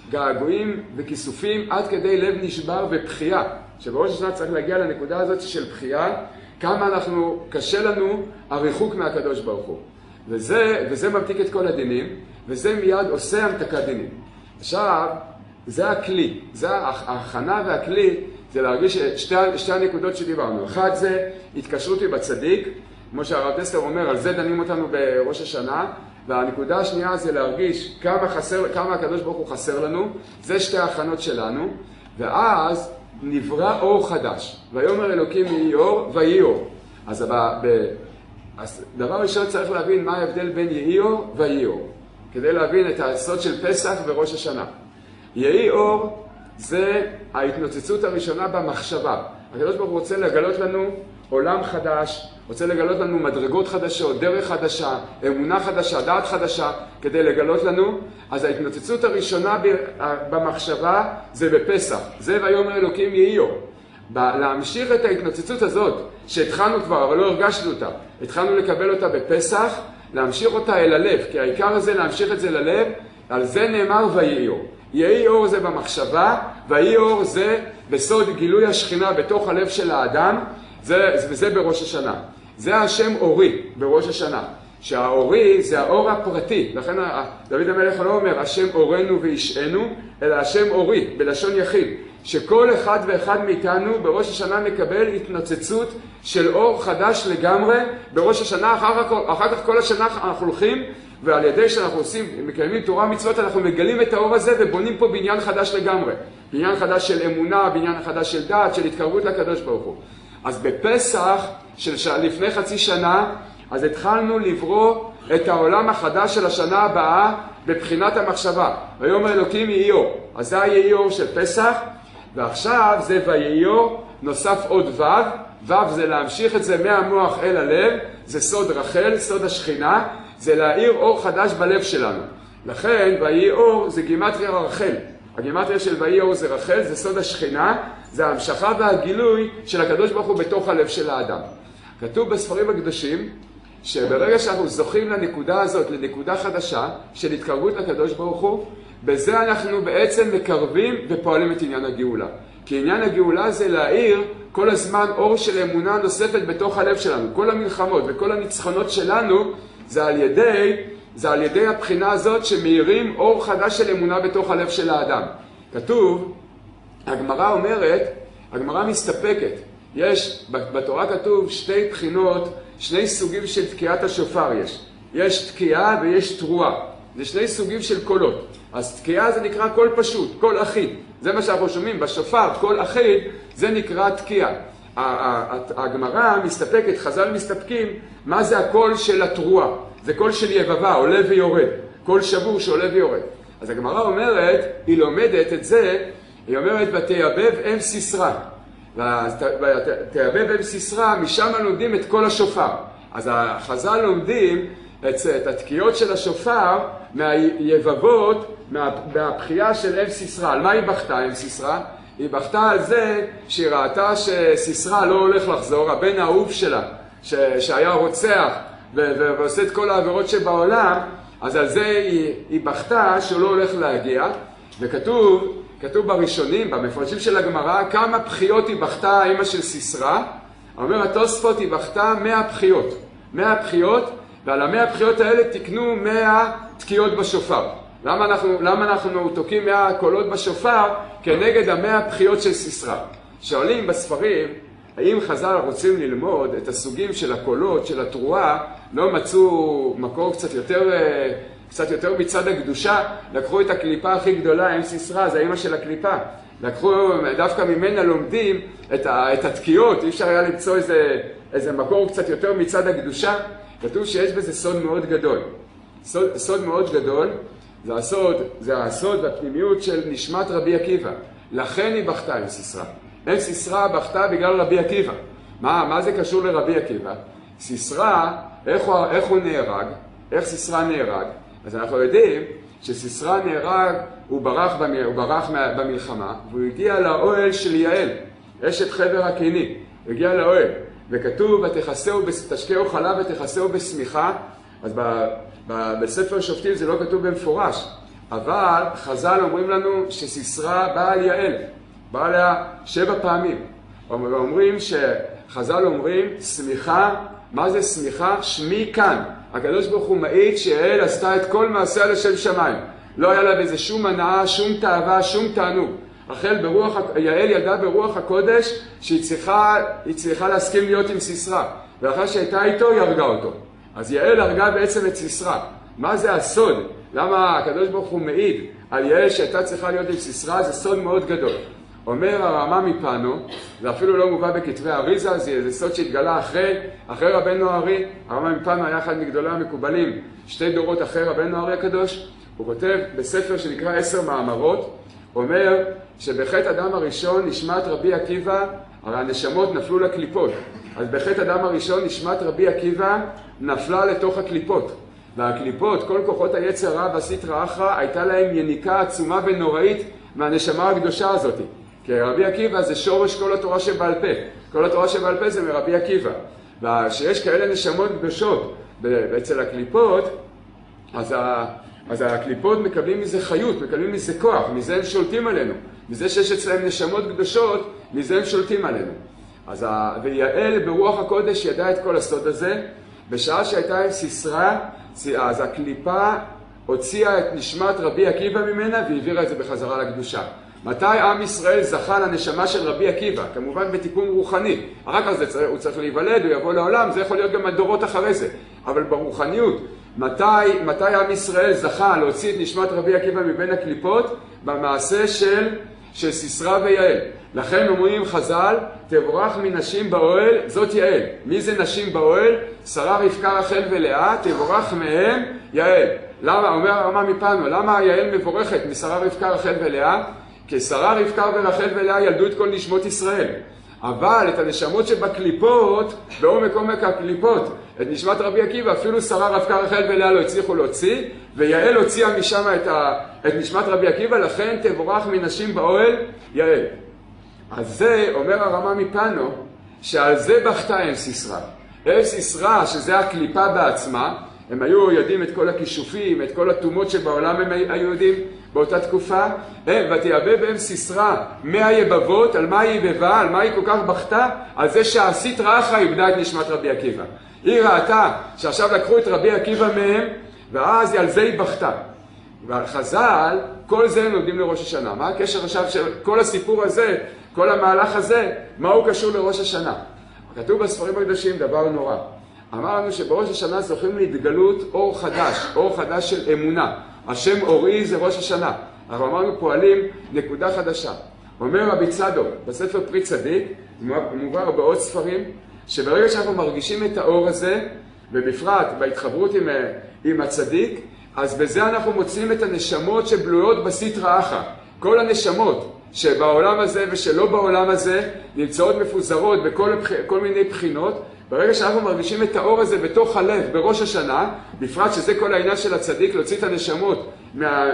[SPEAKER 1] געגועים וכיסופים עד כדי לב נשבר ובחייה. שבראש השנה צריך להגיע לנקודה הזאת של בחייה, כמה קשה לנו הריחוק מהקדוש ברוך הוא. וזה ממתיק את כל הדינים, וזה מיד עושה המתקת דינים. עכשיו, זה הכלי, זה ההכנה והכלי, זה להרגיש שתי הנקודות שדיברנו. אחד זה התקשרות עם הצדיק, כמו שהרב טסלר אומר, על זה דנים אותנו בראש השנה, והנקודה השנייה זה להרגיש כמה הקדוש ברוך הוא חסר לנו, זה שתי ההכנות שלנו, ואז נברא אור חדש. ויאמר אלוקים יהי אור ויהי אור. אז דבר ראשון צריך להבין מה ההבדל בין יהי אור ויהי אור, כדי להבין את הסוד של פסח וראש השנה. יהי אור זה ההתנוצצות הראשונה במחשבה. הקדוש ברוך הוא רוצה לגלות לנו עולם חדש, רוצה לגלות לנו מדרגות חדשות, דרך חדשה, אמונה חדשה, דעת חדשה, כדי לגלות לנו. אז ההתנוצצות הראשונה במחשבה זה בפסח. זה ויאמר אלוקים יהי אור. להמשיך את ההתנוצצות הזאת, שהתחלנו כבר, אבל לא הרגשנו אותה, התחלנו לקבל אותה בפסח, להמשיך אותה אל הלב, כי העיקר הזה להמשיך את זה ללב, על זה נאמר ויהי אור. יהי אור זה במחשבה, ויהי אור זה בסוד גילוי השכינה בתוך הלב של האדם, וזה בראש השנה. זה השם אורי בראש השנה, שהאורי זה האור הפרטי, לכן דוד המלך לא אומר השם אורנו וישענו, אלא השם אורי, בלשון יחיד, שכל אחד ואחד מאיתנו בראש השנה מקבל התנוצצות של אור חדש לגמרי בראש השנה. אחר כך כל השנה אנחנו הולכים, ועל ידי שאנחנו מקיימים תורה מצוות, אנחנו מגלים את האור הזה ובונים פה בניין חדש לגמרי. בניין חדש של אמונה, בניין חדש של דעת, של התקרבות לקדוש ברוך הוא. אז בפסח של לפני חצי שנה, אז התחלנו לברוא את העולם החדש של השנה הבאה בבחינת המחשבה. ויאמר אלוקים יהי אור. אז זה יהי אור של פסח, ועכשיו זה ויהי אור, נוסף עוד ו', ו' זה להמשיך את זה מהמוח אל הלב, זה סוד רחל, סוד השכינה, זה להאיר אור חדש בלב שלנו. לכן ויהי אור זה גימטריה רחל. הגימטריה של ויהי אור זה רחל, זה סוד השכינה, זה ההמשכה והגילוי של הקדוש ברוך הוא בתוך הלב של האדם. כתוב בספרים הקדושים שברגע שאנחנו זוכים לנקודה הזאת, לנקודה חדשה של התקרבות לקדוש ברוך הוא, בזה אנחנו בעצם מקרבים ופועלים את עניין הגאולה. כי עניין הגאולה זה להאיר כל הזמן אור של אמונה נוספת בתוך הלב שלנו. כל המלחמות וכל הניצחונות שלנו זה על ידי הבחינה הזאת שמאירים אור חדש של אמונה בתוך הלב של האדם. כתוב, הגמרא אומרת, הגמרא מסתפקת. יש, בתורה כתוב שתי בחינות, שני סוגים של תקיעת השופר יש. יש תקיעה ויש תרועה. זה שני סוגים של קולות. אז תקיעה זה נקרא קול פשוט, קול אחיד. זה מה שאנחנו שומעים בשופר, קול אחיד, זה נקרא תקיעה. הגמרא מסתפקת, חז"ל מסתפקים, מה זה הקול של התרועה? זה קול של יבבה, עולה ויורד. קול שבור שעולה ויורד. אז הגמרא אומרת, היא לומדת את זה, היא אומרת, ותייבב אם סיסרא. ותייבב אם סיסרא, משם לומדים את קול השופר. אז החז"ל לומדים את התקיעות של השופר מהיבבות, מהבחייה של אם סיסרא. על מה היא בכתה אם סיסרא? היא בכתה על זה שהיא ראתה שסיסרא לא הולך לחזור, הבן האהוב שלה, שהיה רוצח ועושה את כל העבירות שבעולם, אז על זה היא בכתה שהוא לא הולך להגיע. וכתוב בראשונים, במפרשים של הגמרא, כמה בחיות היא בכתה אמא של סיסרא. אומר התוספות, היא בכתה 100 בחיות. 100 בחיות, ועל 100 בחיות האלה תקנו 100 תקיעות בשופר. למה אנחנו תוקים 100 קולות בשופר כנגד 100 בחיות של סיסרא? שואלים בספרים, האם חז"ל רוצים ללמוד את הסוגים של הקולות, של התרועה, לא מצאו מקור קצת יותר מצד הקדושה, לקחו את הקליפה הכי גדולה, אם סיסרא, זה האמא של הקליפה. לקחו, דווקא ממנה לומדים את התקיעות, אי אפשר היה למצוא איזה מקור קצת יותר מצד הקדושה. כתוב שיש בזה סוד מאוד גדול. סוד מאוד גדול, זה הסוד והפנימיות של נשמת רבי עקיבא. לכן היא בכתה עם סיסרא. אם סיסרא בכתה בגלל רבי עקיבא. מה זה קשור לרבי עקיבא? סיסרא, איך הוא נהרג? איך סיסרא נהרג? אז אנחנו יודעים שסיסרא נהרג, הוא ברח במלחמה, והוא הגיע לאוהל של יעל, אשת חבר הקיני. הוא הגיע לאוהל, וכתוב, תשקעו חלב ותכסהו בשמיכה. אז בספר שופטים זה לא כתוב במפורש, אבל חז"ל אומרים לנו שסיסרא באה על יעל, באה עליה 7 פעמים. חז"ל אומרים, שמיכה, מה זה שמיכה? שמי כאן. הקדוש ברוך הוא מעיד שיעל עשתה את כל מעשה לשם שמיים. לא היה לה בזה שום הנאה, שום תאווה, שום תענוג. יעל ידעה ברוח הקודש שהיא צריכה להסכים להיות עם סיסרא. ואחרי שהייתה איתו, היא הרגה אותו. אז יעל הרגה בעצם את סיסרא. מה זה הסוד? למה הקדוש ברוך הוא מעיד על יעל שהייתה צריכה להיות עם סיסרא? זה סוד מאוד גדול. אומר הרמ"א מפנו, זה אפילו לא מובא בכתבי אריזה, זה סוד שהתגלה אחרי רבנו הארי. הרמ"א מפנו היה אחד מגדולי המקובלים, 2 דורות אחרי רבנו הארי הקדוש. הוא כותב בספר שנקרא 10 מאמרות, אומר שבחטא אדם הראשון נשמת רבי עקיבא, הרי הנשמות נפלו לקליפות. אז בחטא אדם הראשון נשמת רבי עקיבא נפלה לתוך הקליפות. והקליפות, כל כוחות היצר רע והסטרא אחרא, הייתה להם יניקה עצומה ונוראית מהנשמה הקדושה הזאת. כי רבי עקיבא זה שורש כל התורה שבעל פה. כל התורה שבעל פה זה מרבי עקיבא. וכשיש כאלה נשמות קדושות אצל הקליפות, אז הקליפות מקבלים מזה חיות, מקבלים מזה כוח, מזה הם שולטים עלינו. מזה שיש אצלהם נשמות קדושות, מזה הם שולטים עלינו. ויעל ברוח הקודש ידעה את כל הסוד הזה. בשעה שהייתה עם סיסרא, אז הקליפה הוציאה את נשמת רבי עקיבא ממנה והעבירה את זה בחזרה לקדושה. מתי עם ישראל זכה לנשמה של רבי עקיבא? כמובן בתיקון רוחני. אחר כך הוא צריך להיוולד, הוא יבוא לעולם, זה יכול להיות גם הדורות אחרי זה. אבל ברוחניות, מתי עם ישראל זכה להוציא את נשמת רבי עקיבא מבין הקליפות? במעשה של של סיסרא ויעל. לכן אומרים חז"ל, תבורך מנשים באוהל, זאת יעל. מי זה נשים באוהל? שרה, רבקה, רחל ולאה, תבורך מהם יעל. למה? אומר הרמ"א מפנו, למה יעל מבורכת משרה, רבקה, רחל ולאה? כי שרה, רבקה ורחל ולאה ילדו את כל נשמות ישראל. אבל את הנשמות שבקליפות, בעומק הקליפות, את נשמת רבי עקיבא, אפילו שרה, רבקה, רחל ולאה לא הצליחו להוציא, ויעל הוציאה משם את נשמת רבי עקיבא, לכן תבורך מנשים באוהל יעל. אז זה אומר הרמ"א מפנו, שעל זה בכתה אם סיסרא. אם סיסרא, שזה הקליפה בעצמה, הם היו יודעים את כל הכישופים, את כל התאומות שבעולם הם היו יודעים באותה תקופה. ותייבב אם סיסרא 100 יבבות, על מה היא יבבה, על מה היא כל כך בכתה? על זה שהסטרא אחרא איבדה את נשמת רבי עקיבא. היא ראתה שעכשיו לקחו את רבי עקיבא מהם, ואז על זה היא בכתה. ועל חז"ל, כל זה הם לומדים לראש השנה. מה הקשר עכשיו של כל הסיפור הזה, כל המהלך הזה, מה הוא קשור לראש השנה? כתוב בספרים הקדושים דבר נורא. אמרנו שבראש השנה זוכים להתגלות אור חדש של אמונה. השם אורי זה ראש השנה. אבל אמרנו פועלים נקודה חדשה. אומר רבי צדוק בספר פרי צדיק, מובא בעוד ספרים, שברגע שאנחנו מרגישים את האור הזה, ובפרט בהתחברות עם הצדיק, אז בזה אנחנו מוצאים את הנשמות שבלויות בסטרא אחרא. כל הנשמות שבעולם הזה ושלא בעולם הזה נמצאות מפוזרות בכל מיני בחינות. ברגע שאנחנו מרגישים את האור הזה בתוך הלב, בראש השנה, בפרט שזה כל העניין של הצדיק, להוציא את הנשמות,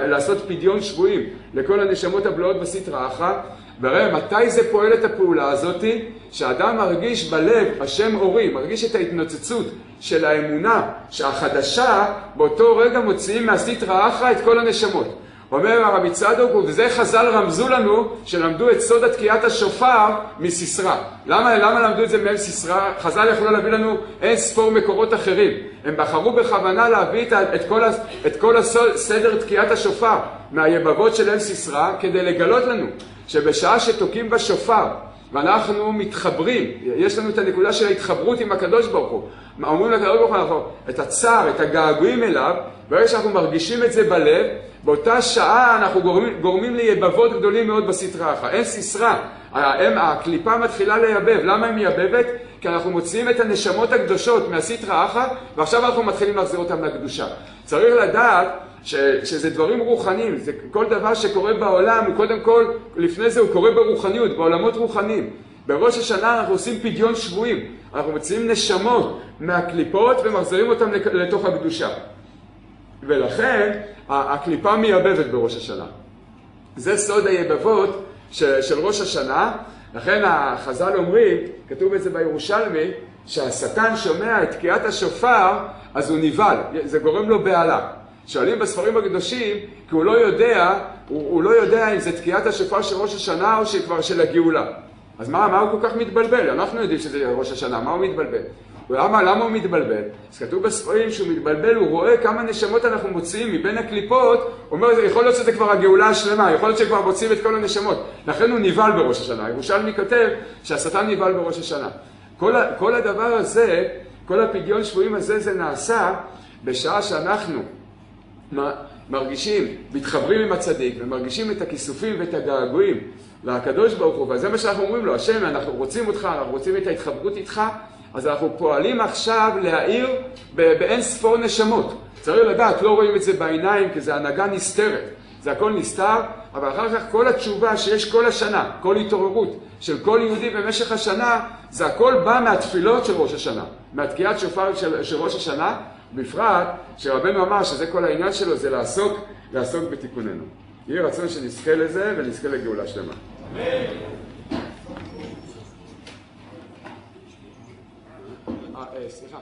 [SPEAKER 1] לעשות פדיון שבויים לכל הנשמות הבלויות בסטרא אחרא, וראה מתי זה פועל את הפעולה הזאת, שאדם מרגיש בלב, השם אורי, מרגיש את ההתנוצצות של האמונה שהחדשה, באותו רגע מוציאים מהסטרא אחרא את כל הנשמות. אומר הרבי צדוק, וזה חז"ל רמזו לנו שלמדו את סוד תקיעת השופר מסיסרא. למה למדו את זה מהם סיסרא? חז"ל יכלו להביא לנו אין ספור מקורות אחרים. הם בחרו בכוונה להביא את כל הסדר תקיעת השופר מהיבבות של אם סיסרא, כדי לגלות לנו שבשעה שתוקים בשופר ואנחנו מתחברים, יש לנו את הנקודה של ההתחברות עם הקדוש ברוך הוא. אומרים לקדוש ברוך הוא את הצער, את הגעגועים אליו, ברגע שאנחנו מרגישים את זה בלב, באותה שעה אנחנו גורמים ליבבות גדולים מאוד בסטרא אחרא. אין סיסרא, הקליפה מתחילה לייבב. למה היא מייבבת? כי אנחנו מוציאים את הנשמות הקדושות מהסטרא אחרא, ועכשיו אנחנו מתחילים להחזיר אותם לקדושה. צריך לדעת שזה דברים רוחניים, זה כל דבר שקורה בעולם, הוא קודם כל, לפני זה הוא קורה ברוחניות, בעולמות רוחניים. בראש השנה אנחנו עושים פדיון שבויים, אנחנו מוציאים נשמות מהקליפות ומחזירים אותם לתוך הקדושה. ולכן הקליפה מייבבת בראש השנה. זה סוד היבבות של ראש השנה. לכן החז"ל אומרים, כתוב את זה בירושלמי, שהשטן שומע את תקיעת השופר, אז הוא נבהל, זה גורם לו בהלה. שואלים בספרים הקדושים, כי הוא לא יודע אם זה תקיעת השופר של ראש השנה או שכבר של הגאולה. אז מה הוא כל כך מתבלבל? אנחנו יודעים שזה ראש השנה, מה הוא מתבלבל? למה הוא מתבלבל? אז כתוב בספרים שהוא מתבלבל, הוא רואה כמה נשמות אנחנו מוציאים מבין הקליפות, הוא אומר, יכול להיות שזה כבר הגאולה השלמה, יכול להיות שכבר מוציאים את כל הנשמות. לכן הוא נבהל בראש השנה. ירושלמי כותב שהשטן נבהל בראש השנה. כל הדבר הזה, כל הפדיון שבויים הזה, זה נעשה בשעה שאנחנו מרגישים, מתחברים עם הצדיק, ומרגישים את הכיסופים ואת הגעגועים לקדוש ברוך הוא, וזה מה שאנחנו אומרים לו, השם, אנחנו רוצים אותך, אנחנו רוצים את ההתחברות איתך, אז אנחנו פועלים עכשיו להאיר באין ספור נשמות. צריך לדעת, לא רואים את זה בעיניים, כי זה הנהגה נסתרת. זה הכל נסתר, אבל אחר כך כל התשובה שיש כל השנה, כל התעוררות של כל יהודי במשך השנה, זה הכל בא מהתפילות של ראש השנה, מהתקיעת שופר של ראש השנה, בפרט שרבנו אמר שזה כל העניין שלו, זה לעסוק בתיקוננו. יהיה רצון שנזכה לזה ונזכה לגאולה שלמה. סליחה.